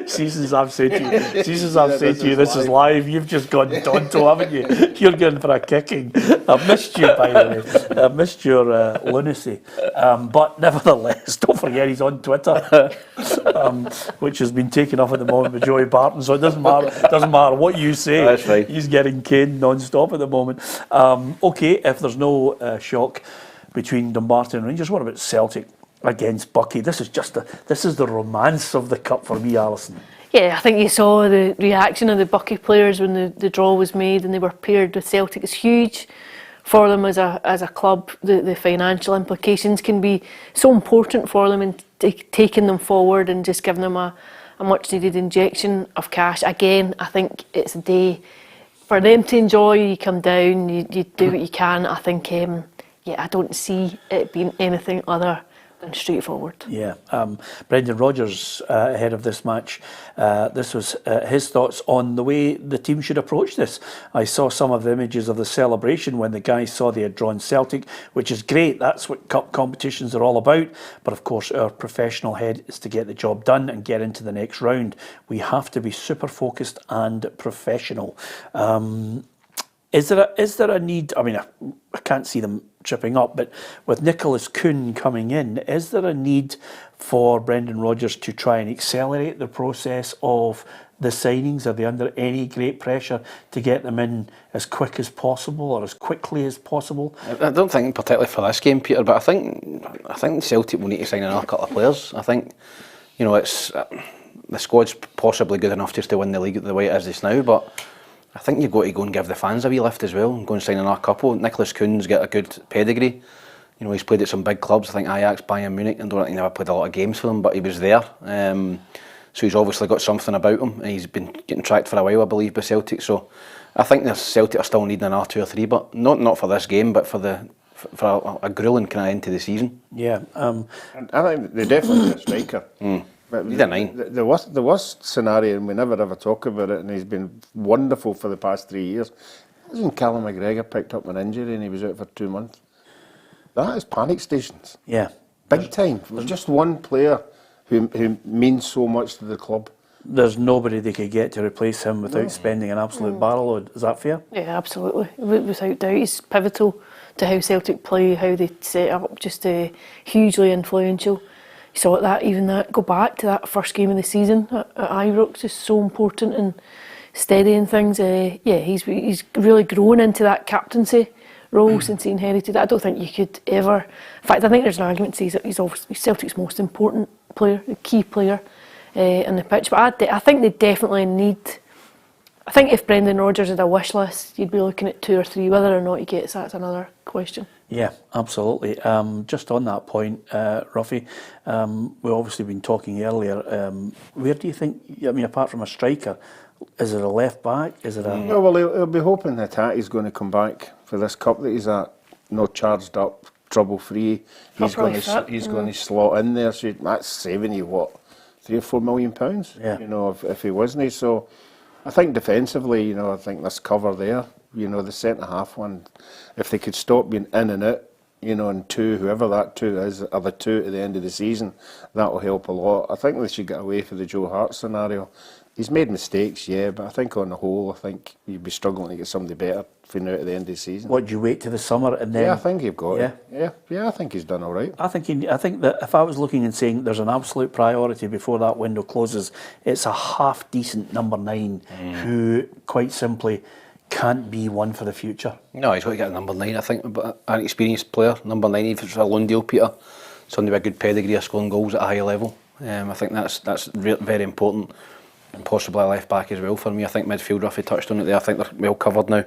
Seasons I've said to you, this is live. You've just gone Tonto, haven't you? You're going for a kicking. I've missed you, by the way. I've missed your lunacy. But nevertheless, don't forget he's on Twitter, which has been taken off at the moment with Joey Barton. So it doesn't matter what you say. That's right. He's getting caned non-stop at the moment. Okay, if there's no shock between Dumbarton and Rangers, what about Celtic against Buckie? This is the romance of the cup for me, Alison. Yeah, I think you saw the reaction of the Buckie players when the draw was made and they were paired with Celtic. It's huge for them as a club. The financial implications can be so important for them in taking them forward and just giving them a much needed injection of cash. Again, I think it's a day for them to enjoy. You come down, you do what you can. I think, I don't see it being anything other and straightforward. Yeah, Brendan Rodgers ahead of this match, this was his thoughts on the way the team should approach this. I saw some of the images of the celebration when the guys saw they had drawn Celtic, which is great. That's what cup competitions are all about. But of course, our professional head is to get the job done and get into the next round. We have to be super focused and professional. Is there a need? I mean, I can't see them tripping up, but with Nicholas Kwon coming in, is there a need for Brendan Rodgers to try and accelerate the process of the signings? Are they under any great pressure to get them in as quick as possible or as quickly as possible? I don't think particularly for this game, Peter, but I think Celtic will need to sign another couple of players. I think, it's the squad's possibly good enough just to win the league the way it is just now, but I think you've got to go and give the fans a wee lift as well and go and sign another couple. Nicholas Kwon's got a good pedigree. He's played at some big clubs, I think Ajax, Bayern Munich, and I don't think he never played a lot of games for them, but he was there. So he's obviously got something about him. He's been getting tracked for a while, I believe, by Celtic. So I think the Celtic are still needing another 2 or 3, but not for this game, but for a gruelling kind of end to the season. Yeah. I think they definitely need a striker. But Need a 9. The worst scenario, and we never ever talk about it, and he's been wonderful for the past 3 years, is when Callum McGregor picked up an injury and he was out for 2 months. That is panic stations. Yeah. Big time. There's just one player who means so much to the club. There's nobody they could get to replace him without spending an absolute barrel load. Is that fair? Yeah, absolutely. Without doubt. He's pivotal to how Celtic play, how they set up, just hugely influential. You saw that go back to that first game of the season at Ibrox is so important in steadying things. He's really grown into that captaincy role since he inherited it. I don't think you could ever. In fact, I think there's an argument to say that he's obviously Celtic's most important player, the key player in the pitch. But I think they definitely need I think if Brendan Rodgers had a wish list, you'd be looking at 2 or 3. Whether or not he gets that's another question. Yeah, absolutely. Just on that point, Ruffy, we've obviously been talking earlier. Where do you think, I mean, apart from a striker, is it a left back? Is it a... Well, he'll be hoping that Hattie's going to come back for this cup that he's at, not charged up, trouble free. He's going to slot in there. So that's saving you what, £3 or £4 million? Yeah. You know, if he wasn't. So I think defensively, you know, I think this cover there, you know, the centre half one, if they could stop being in and out, you know, and 2, whoever that 2 is, are the 2 at the end of the season, that will help a lot. I think they should get away for the Joe Hart scenario. He's made mistakes, yeah, but I think on the whole, I think you'd be struggling to get somebody better for now at the end of the season. What, do you wait to the summer and then... Yeah, I think you've got it. Yeah, I think he's done all right. I think that if I was looking and saying there's an absolute priority before that window closes, it's a half-decent number 9 who, quite simply, can't be one for the future. No, he's got to get a number 9, I think, but an experienced player, number 9, if it's a loan deal, Peter, somebody with a good pedigree of scoring goals at a high level. I think that's very important. And possibly a left back as well for me. I think midfield, Ruffy touched on it there. I think they're well covered now.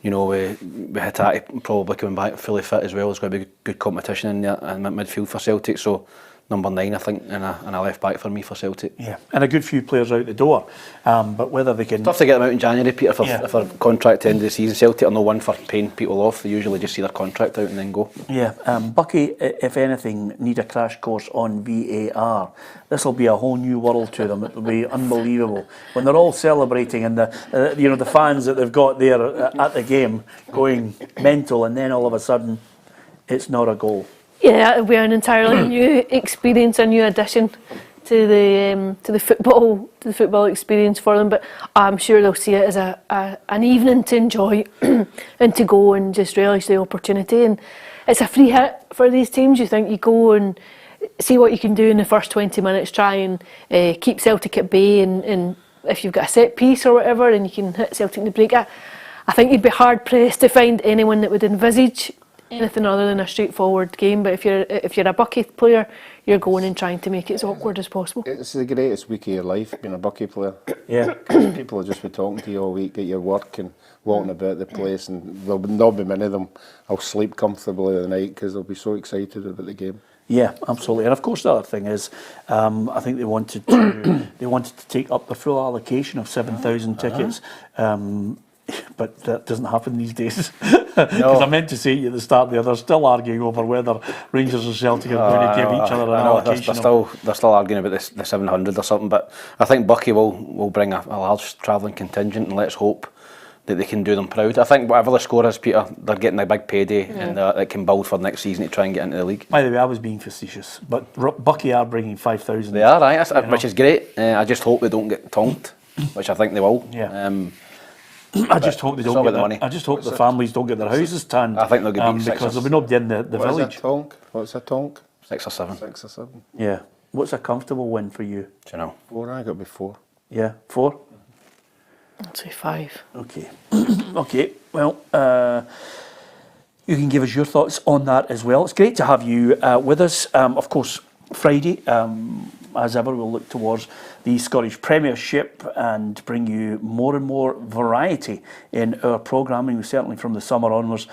You know, with Hattati probably coming back fully fit as well. There's going to be good competition in there and midfield for Celtic. So number 9, I think, and a left back for me for Celtic. Yeah, and a good few players out the door. But whether they can... Tough to get them out in January, Peter, for contract to end of the season. Celtic are no one for paying people off. They usually just see their contract out and then go. Yeah, Buckie, if anything, need a crash course on VAR. This will be a whole new world to them. It will be unbelievable when they're all celebrating and the fans that they've got there at the game going mental, and then all of a sudden, it's not a goal. Yeah, it'll be an entirely new experience, a new addition to the football experience for them. But I'm sure they'll see it as an evening to enjoy and to go and just relish the opportunity. And it's a free hit for these teams. You think you go and see what you can do in the first 20 minutes, try and keep Celtic at bay, and if you've got a set piece or whatever, and you can hit Celtic in the break. I think you'd be hard pressed to find anyone that would envisage anything other than a straightforward game. But if you're a Buckie player, you're going and trying to make it as awkward as possible. It's the greatest week of your life being a Buckie player. Yeah, because people will just be talking to you all week at your work and walking about the place, and there'll not be many of them I'll sleep comfortably at the night because they'll be so excited about the game. Yeah, absolutely. And of course, the other thing is, I think they wanted to take up the full allocation of 7,000 tickets. But that doesn't happen these days. Because I meant to say to you at the start there, they're still arguing over whether Rangers or Celtic are going to give each other an allocation. They're still arguing about the 700 or something, but I think Buckie will bring a large travelling contingent, and let's hope that they can do them proud. I think whatever the score is, Peter, they're getting a big payday, and it can build for next season to try and get into the league. By the way, I was being facetious, but Buckie are bringing 5,000. They are, right? Which is great. I just hope they don't get tonked, which I think they will. Yeah. I just hope they don't get the money. I just hope the families don't get their houses tanned. I think they'll get because there'll be nobody in the village. What's a tonk? 6 or 7. 6 or 7. Yeah. What's a comfortable win for you? Do you know? 4. I got to be 4. Yeah, 4. I'd say 5. Okay. Okay. Well, you can give us your thoughts on that as well. It's great to have you with us. Of course, Friday, as ever, we'll look towards the Scottish Premiership and bring you more and more variety in our programming. Certainly from the summer onwards,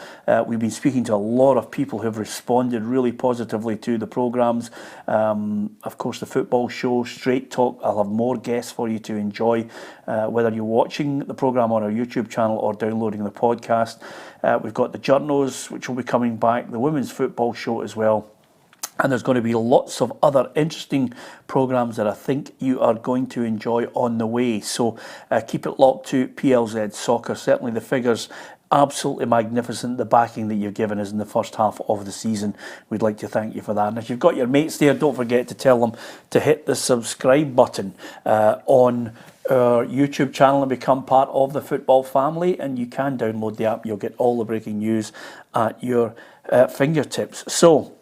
we've been speaking to a lot of people who've responded really positively to the programmes. Of course, the football show, Straight Talk, I'll have more guests for you to enjoy, whether you're watching the programme on our YouTube channel or downloading the podcast. We've got the Journos, which will be coming back, the women's football show as well. And there's going to be lots of other interesting programmes that I think you are going to enjoy on the way. So keep it locked to PLZ Soccer. Certainly the figures, absolutely magnificent. The backing that you've given us in the first half of the season, we'd like to thank you for that. And if you've got your mates there, don't forget to tell them to hit the subscribe button on our YouTube channel and become part of the football family. And you can download the app. You'll get all the breaking news at your fingertips. So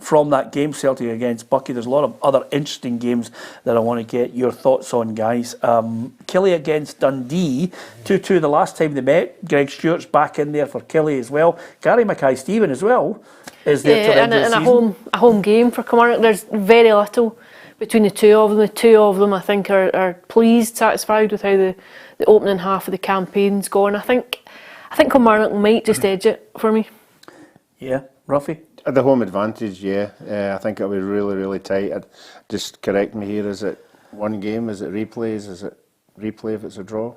from that game, Celtic against Buckie, there's a lot of other interesting games that I want to get your thoughts on, guys. Killie against Dundee, 2-2 the last time they met. Greg Stewart's back in there for Killie as well. Gary Mackay-Steven as well is there till the end of the season. A home game for Kilmarnock. There's very little between the two of them I think are pleased, satisfied with how the opening half of the campaign's gone. I think Kilmarnock might just edge it for me. Yeah, Ruffy? The home advantage, yeah. I think it'll be really, really tight. Just correct me here, is it one game? Is it replays? Is it replay if it's a draw?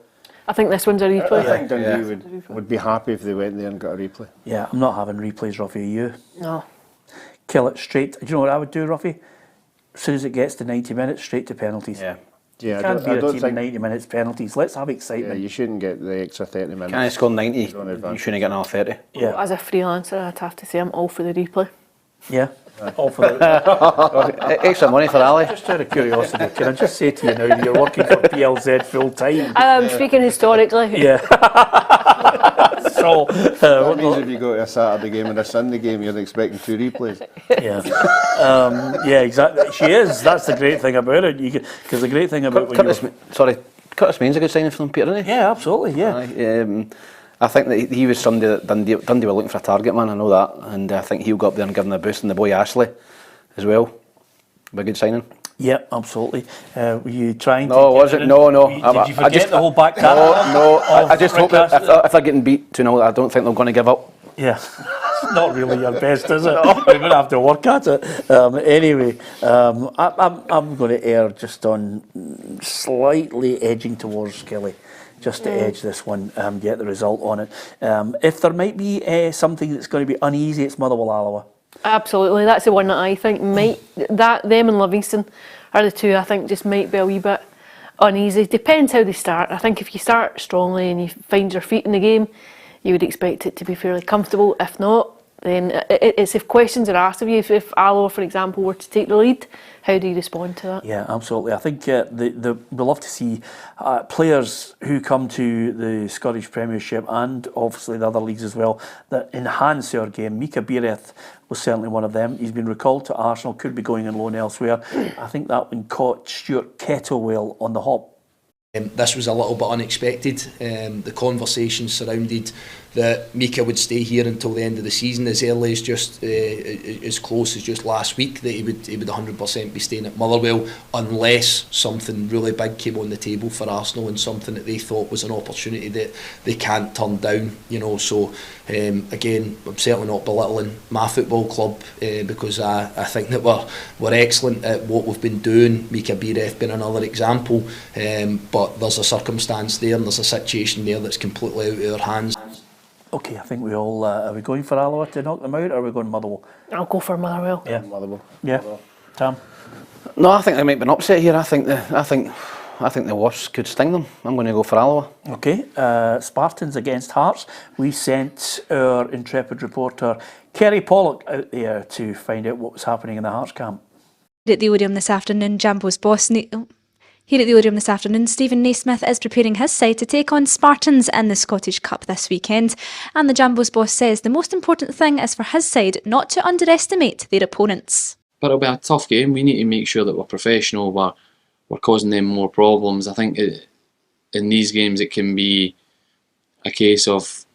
I think this one's a replay. I think Dundee would be happy if they went there and got a replay. Yeah, I'm not having replays, Ruffy. Are you? No. Kill it straight. Do you know what I would do, Ruffy? As soon as it gets to 90 minutes, straight to penalties. Yeah, You can't beat a team in 90 minutes penalties. Let's have excitement. Yeah, you shouldn't get the extra 30 minutes. Can I score 90? You shouldn't get another 30. Yeah. As a freelancer, I'd have to say I'm all for the replay. Yeah, all for it. Extra money for Ali. Just out of curiosity, can I just say to you now that you're working for PLZ full time? I'm speaking historically. Yeah. So, That means if you go to a Saturday game and a Sunday game, you're expecting 2 replays. yeah, yeah, exactly. She is. That's the great thing about it. Because the great thing about Curtis Main's a good signing for them, Peter, isn't he? Yeah, absolutely. Yeah. I think that he was somebody that Dundee were looking for a target man. I know that, and I think he'll go up there and give them a boost. And the boy Ashley, as well, be a good signing. Yeah, absolutely. Were you trying to? No, was it? No. Did you forget the whole back No. I just hope that if they're getting beat 2-0, I don't think they're going to give up. Yeah, it's not really your best, is it? We're going to have to work at it. Anyway, I'm going to err just on slightly edging towards Kelly, just to edge this one, get the result on it. If there might be something that's going to be uneasy, it's Motherwell Alloa. Absolutely, that's the one that I think them and Livingston are the two I think just might be a wee bit uneasy. Depends how they start. I think if you start strongly and you find your feet in the game, you would expect it to be fairly comfortable. If not, then it's if questions are asked of you. If Alloa, for example, were to take the lead, how do you respond to that? Yeah, absolutely. I think we'll love to see players who come to the Scottish Premiership and obviously the other leagues as well that enhance our game. Mika Biereth was certainly one of them. He's been recalled to Arsenal, could be going on loan elsewhere. I think that one caught Stuart Kettlewell on the hop. This was a little bit unexpected. The conversation surrounded that Mika would stay here until the end of the season, as early as just as close as just last week, that he would 100% be staying at Motherwell unless something really big came on the table for Arsenal and something that they thought was an opportunity that they can't turn down. So again, I'm certainly not belittling my football club because I think that we're excellent at what we've been doing. Mika Biereth being another example, but there's a circumstance there and there's a situation there that's completely out of our hands. Okay, I think we all are we going for Alloa to knock them out, or are we going Motherwell? I'll go for Motherwell. Yeah, Motherwell. Yeah, Tam. No, I think they might be an upset here. I think the worst could sting them. I'm going to go for Alloa. Okay, Spartans against Hearts. We sent our intrepid reporter Kerry Pollock out there to find out what was happening in the Hearts camp. At the Odeum this afternoon, Jambo's boss. Here at the Odeum this afternoon, Stephen Naismith is preparing his side to take on Spartans in the Scottish Cup this weekend. And the Jambo's boss says the most important thing is for his side not to underestimate their opponents. But it'll be a tough game. We need to make sure that we're professional, we're causing them more problems. I think in these games it can be a case of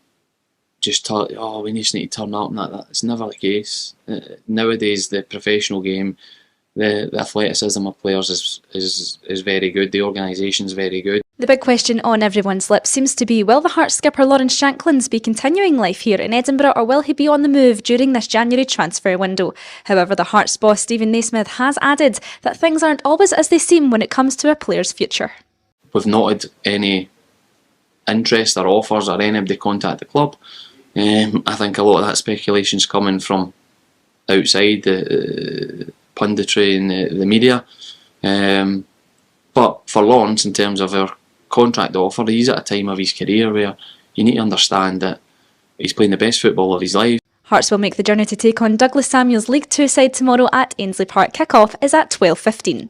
just we just need to turn up and that. It's never the case. Nowadays the professional game, the athleticism of players is very good. The organisation's very good. The big question on everyone's lips seems to be, will the Hearts skipper Lawrence Shankland be continuing life here in Edinburgh, or will he be on the move during this January transfer window? However, the Hearts boss Stephen Naismith has added that things aren't always as they seem when it comes to a player's future. We've not had any interest or offers or anybody contact the club. I think a lot of that speculation's coming from outside the punditry and the media. But for Lawrence, in terms of our contract offer, he's at a time of his career where you need to understand that he's playing the best football of his life. Hearts will make the journey to take on Douglas Samuel's League 2 side tomorrow at Ainsley Park. Kick-off is at 12:15.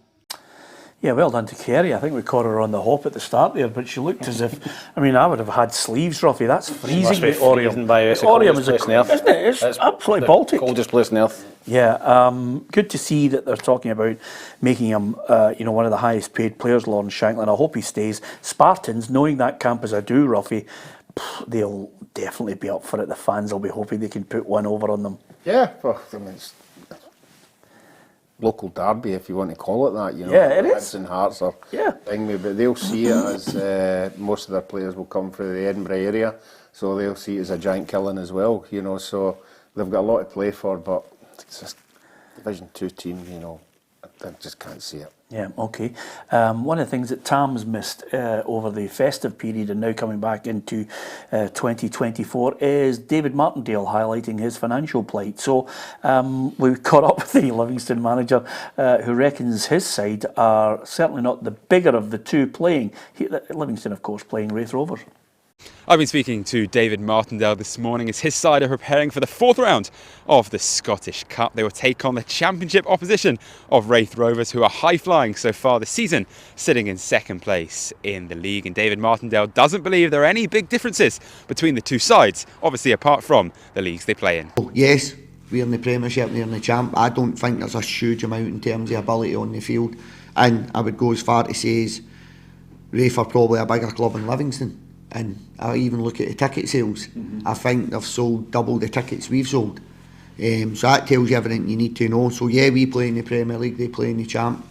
Yeah, well done to Kerry. I think we caught her on the hop at the start there, but she looked as if, I would have had sleeves, Ruffy. That's freezing with Oriam. Oriam is isn't it? It's absolutely Baltic. Coldest place on earth. Yeah, good to see that they're talking about making him, one of the highest paid players, Lawrence Shankland. I hope he stays. Spartans, knowing that camp as I do, Ruffy, they'll definitely be up for it. The fans will be hoping they can put one over on them. Yeah, well, local derby, if you want to call it that. You know, Yeah, it is. Heads and Hearts are thing, but they'll see it as most of their players will come from the Edinburgh area, so they'll see it as a giant killing as well. You know, so they've got a lot to play for, but it's just Division 2 team. You know, I just can't see it. Yeah, okay. One of the things that Tam's missed over the festive period and now coming back into 2024 is David Martindale highlighting his financial plight. So we caught up with the Livingston manager who reckons his side are certainly not the bigger of the two playing. Livingston, of course, playing Wraith Rovers. I've been speaking to David Martindale this morning as his side are preparing for the 4th round of the Scottish Cup. They will take on the Championship opposition of Wraith Rovers, who are high-flying so far this season, sitting in 2nd place in the league. And David Martindale doesn't believe there are any big differences between the two sides, obviously apart from the leagues they play in. Yes, we're in the Premiership, they're in the Champ. I don't think there's a huge amount in terms of ability on the field. And I would go as far to say is Wraith are probably a bigger club than Livingston. And I even look at the ticket sales. I think they've sold double the tickets we've sold. So that tells you everything you need to know. So yeah, we play in the Premier League, they play in the Champ.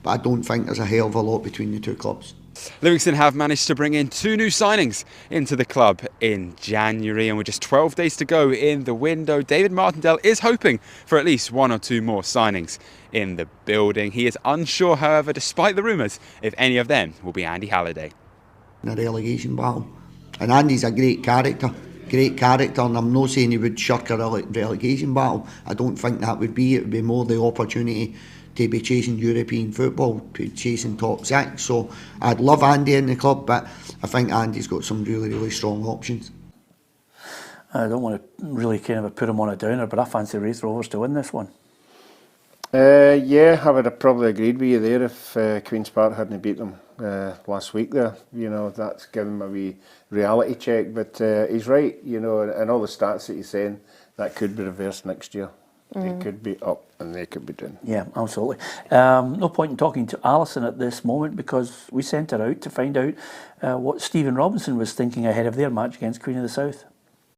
But I don't think there's a hell of a lot between the two clubs. Livingston have managed to bring in 2 new signings into the club in January, and with just 12 days to go in the window, David Martindale is hoping for at least 1 or 2 more signings in the building. He is unsure, however, despite the rumours, if any of them will be Andy Halliday. In a relegation battle, and Andy's a great character, and I'm not saying he would shirk a relegation battle. I don't think that would be. It would be more the opportunity to be chasing European football, to chasing top 6. So I'd love Andy in the club, but I think Andy's got some really strong options. I don't want to really kind of put him on a downer, but I fancy Wraith Rovers to win this one. Yeah, I would have probably agreed with you there if Queen's Park hadn't beat them last week there. You know, that's given them a wee reality check, but he's right, you know, and all the stats that he's saying, that could be reversed next year. They could be up and they could be down. Yeah, absolutely. No point in talking to Alison at this moment because we sent her out to find out what Stephen Robson was thinking ahead of their match against Queen of the South.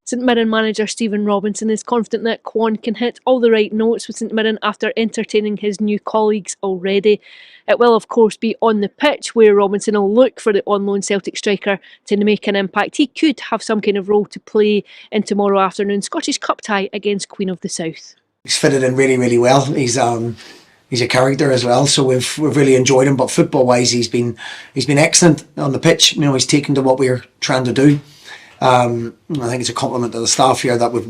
St Mirren manager Stephen Robson is confident that Kwon can hit all the right notes with St Mirren after entertaining his new colleagues already. It will of course be on the pitch where Robson will look for the on-loan Celtic striker to make an impact. He could have some kind of role to play in tomorrow afternoon's Scottish Cup tie against Queen of the South. He's fitted in really well. He's a character as well, so we've really enjoyed him. But football wise, he's been excellent on the pitch. You know, he's taken to what we're trying to do. I think it's a compliment to the staff here that we've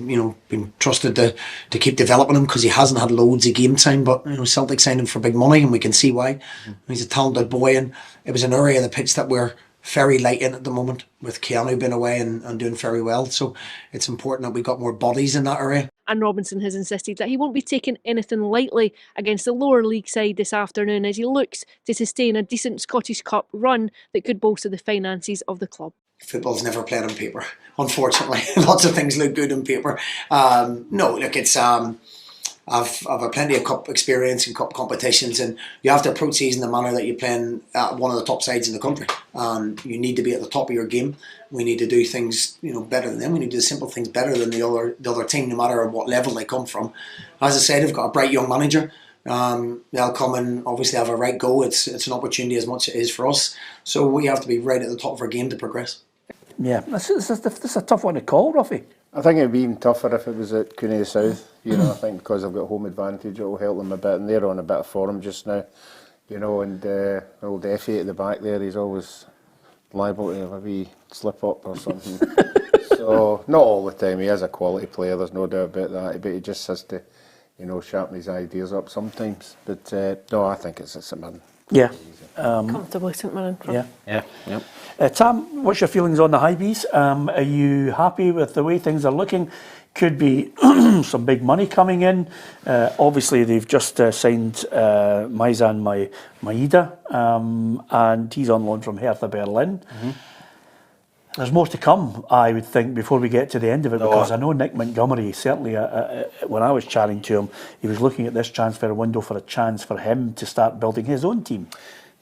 been trusted to keep developing him because he hasn't had loads of game time. But Celtic signed him for big money, and we can see why. He's a talented boy, and it was an area of the pitch that we're very light in at the moment, with Keanu being away and doing very well. So it's important that we got more bodies in that area. And Robson has insisted that he won't be taking anything lightly against the lower league side this afternoon as he looks to sustain a decent Scottish Cup run that could bolster the finances of the club. Football's never played on paper, unfortunately. Lots of things look good on paper. No, look, it's I've had plenty of cup experience in cup competitions, and you have to approach these in the manner that you're playing at one of the top sides in the country. And you need to be at the top of your game. We need to do things, better than them. We need to do simple things better than the other team, no matter what level they come from. As I said, they've got a bright young manager. They'll come and obviously have a right go. It's an opportunity as much as it is for us. So we have to be right at the top of our game to progress. Yeah, this is a tough one to call, Ruffy. I think it would be even tougher if it was at Queen of the South. I think because they've got home advantage, it will help them a bit, and they're on a bit of form just now. And old Effie at the back there, he's always liable to have a wee slip up or something. So not all the time. He is a quality player. There's no doubt about that. But he just has to, sharpen his ideas up sometimes. But no, I think it's St Mirren. Yeah. Comfortably St Mirren. Yeah. Tam, what's your feelings on the Hibees? Are you happy with the way things are looking? Could be some big money coming in. Obviously, they've just signed Maizan Maeda, and he's on loan from Hertha Berlin. There's more to come, I would think, before we get to the end of it, because I know Nick Montgomery, certainly when I was chatting to him, he was looking at this transfer window for a chance for him to start building his own team.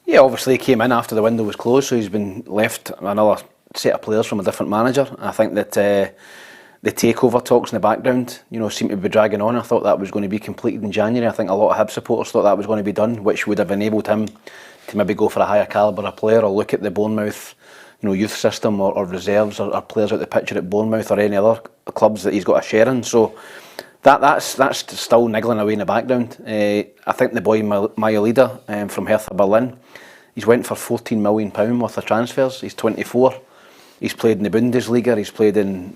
Yeah, obviously he came in after the window was closed, so he's been left another set of players from a different manager. I think that the takeover talks in the background, seem to be dragging on. I thought that was going to be completed in January. I think a lot of Hibs supporters thought that was going to be done, which would have enabled him to maybe go for a higher calibre of player, or look at the Bournemouth, youth system, or reserves, or players out the picture at Bournemouth or any other clubs that he's got a share in. So that's still niggling away in the background. I think the boy Mailida from Hertha Berlin, he's went for £14 million worth of transfers. He's 24. He's played in the Bundesliga. He's played in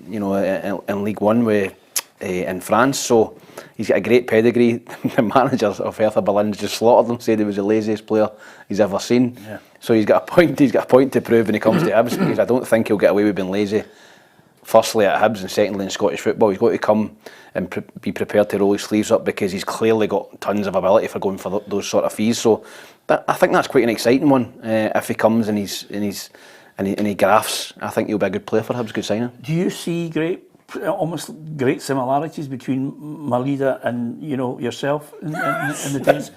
League One in France. So he's got a great pedigree. The manager of Hertha Berlin just slaughtered him, said he was the laziest player he's ever seen. Yeah. So he's got a point. He's got a point to prove when he comes to Hibs, because I don't think he'll get away with being lazy. Firstly at Hibs, and secondly in Scottish football, he's got to come and be prepared to roll his sleeves up, because he's clearly got tons of ability for going for those sort of fees. So I think that's quite an exciting one. If he comes and he graphs, I think he'll be a good player for Hibs. Good signing. Do you see almost great similarities between Mailida and yourself in the days?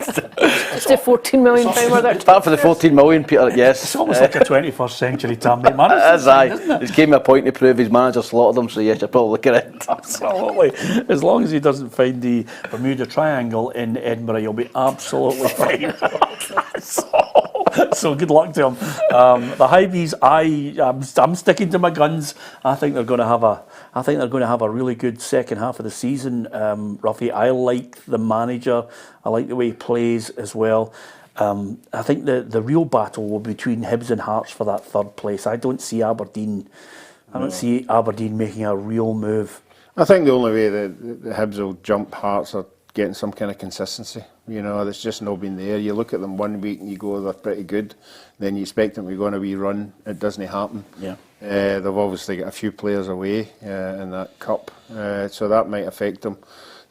Just a £14 million Apart for the £14 million, Peter, yes. It's almost like a 21st century Tammy manager. As He's gave me a point to prove his manager slaughtered him, so yes, you're probably correct. Absolutely. As long as he doesn't find the Bermuda Triangle in Edinburgh, you'll be absolutely fine. So good luck to him. The Hibees, I'm sticking to my guns. I think they're going to have a really good second half of the season. Ruffy, I like the manager. I like the way he plays as well. I think the real battle will be between Hibs and Hearts for that third place. I don't see Aberdeen. Making a real move. I think the only way that the Hibs will jump Hearts are getting some kind of consistency. That's just not been there. You look at them one week and you go, they're pretty good. Then you expect them to go on a wee run. It doesn't happen. Yeah. They've obviously got a few players away in that cup, so that might affect them,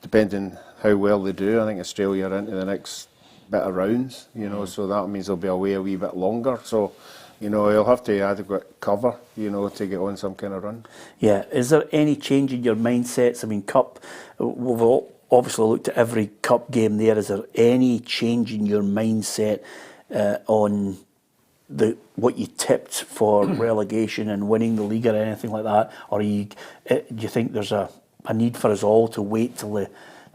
depending how well they do. I think Australia are into the next bit of rounds, so that means they'll be away a wee bit longer. So, he'll have to adequate cover, to get on some kind of run. Yeah. Is there any change in your mindsets? I mean, Cup, we've all obviously looked at every Cup game there. Is there any change in your mindset on what you tipped for relegation and winning the league or anything like that? Or do you think there's a need for us all to wait till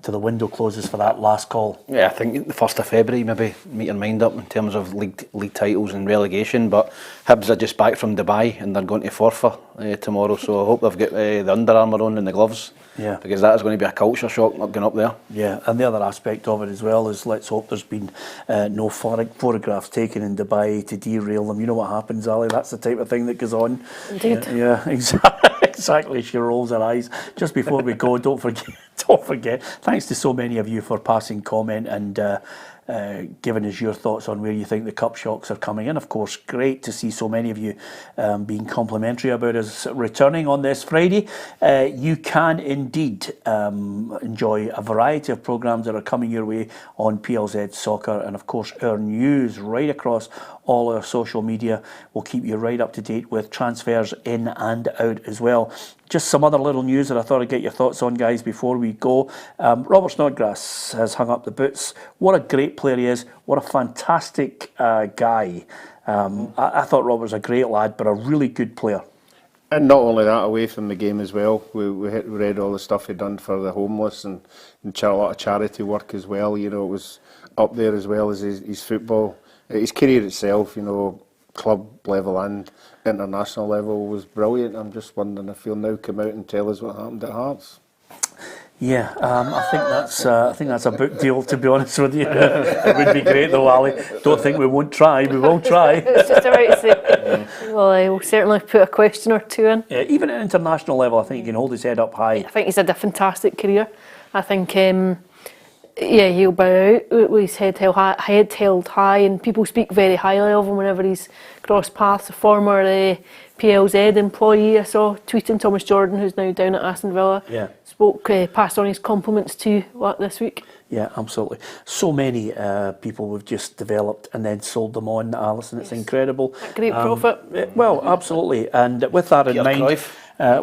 the window closes for that last call? Yeah, I think the 1st of February, maybe make your mind up in terms of league titles and relegation. But Hibs are just back from Dubai and they're going to Forfar tomorrow, so I hope they've got the Under Armour on and the gloves. Yeah, because that is going to be a culture shock not going up there. Yeah, and the other aspect of it as well is, let's hope there's been no photographs taken in Dubai to derail them. You know what happens, Ali? That's the type of thing that goes on. Indeed. Yeah, exactly. She rolls her eyes. Just before we go, don't forget. Thanks to so many of you for passing comment and giving us your thoughts on where you think the cup shocks are coming in. Of course, great to see so many of you being complimentary about us returning on this Friday. You can indeed enjoy a variety of programmes that are coming your way on PLZ Soccer, and of course our news right across all our social media will keep you right up to date with transfers in and out as well. Just some other little news that I thought I'd get your thoughts on, guys, before we go. Robert Snodgrass has hung up the boots. What a great player he is. What a fantastic guy. I thought Robert was a great lad, but a really good player. And not only that, away from the game as well. We read all the stuff he'd done for the homeless and a lot of charity work as well. It was up there as well as his football. His career itself, club level and international level, was brilliant. I'm just wondering if he'll now come out and tell us what happened at Hearts. Yeah, I think that's a book deal, to be honest with you. It would be great though, Ali. Don't think we won't try. We will try. It's just about to say. Well, I will certainly put a question or two in. Yeah, even at international level, I think he can hold his head up high. I think he's had a fantastic career. I think, he'll bow out with his head held high, and people speak very highly of him whenever he's crossed paths. A former PLZ employee I saw tweeting, Thomas Jordan, who's now down at Aston Villa, passed on his compliments to this week. Yeah, absolutely. So many people we've just developed and then sold them on, Alison. It's incredible. Great profit. Well, absolutely. And with that in mind,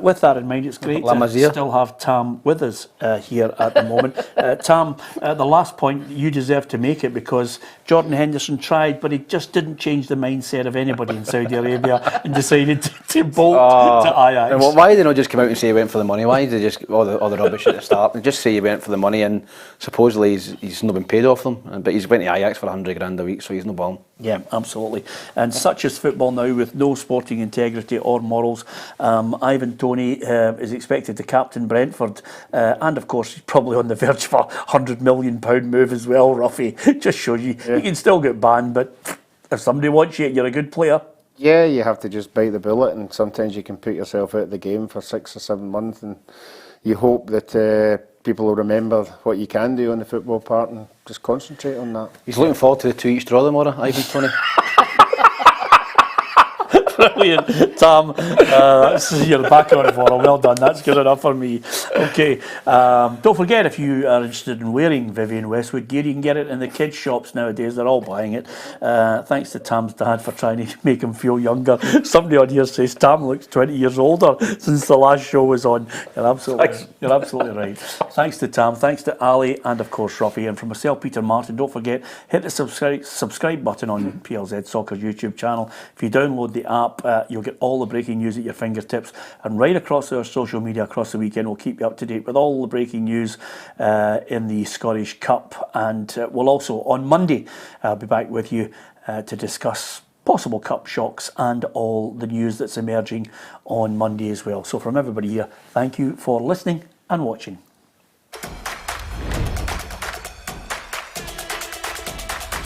with that in mind, it's great to still have Tam with us here at the moment. Tam, the last point, you deserve to make it because Jordan Henderson tried, but he just didn't change the mindset of anybody in Saudi Arabia and decided to bolt to Ajax. And why did they not just come out and say he went for the money? Why did they just all the rubbish at the start and just say he went for the money, and supposedly he's not been paid off them, but he's went to Ajax for $100,000 a week, so he's no bum. Yeah, absolutely. And such is football now, with no sporting integrity or morals. Ivan Toney is expected to captain Brentford, and of course he's probably on the verge of a £100 million move as well, Ruffy. Just shows you, you can still get banned, but if somebody wants you, you're a good player. Yeah, you have to just bite the bullet, and sometimes you can put yourself out of the game for 6 or 7 months, and you hope that people will remember what you can do on the football part and just concentrate on that. He's looking forward to the 2 each draw tomorrow, Ivan Toney. Brilliant, Tam. You're back on it for it. Well done. That's good enough for me. Okay. Don't forget, if you are interested in wearing Vivienne Westwood gear, you can get it in the kids' shops nowadays. They're all buying it. Thanks to Tam's dad for trying to make him feel younger. Somebody on here says Tam looks 20 years older since the last show was on. You're absolutely right. Thanks to Tam. Thanks to Ali and of course Ruffy. And from myself, Peter Martin. Don't forget, hit the subscribe button on PLZ Soccer's YouTube channel. If you download the app, you'll get all the breaking news at your fingertips, and right across our social media across the weekend we'll keep you up to date with all the breaking news in the Scottish Cup, and we'll also on Monday be back with you to discuss possible cup shocks and all the news that's emerging on Monday as well. So from everybody here, thank you for listening and watching.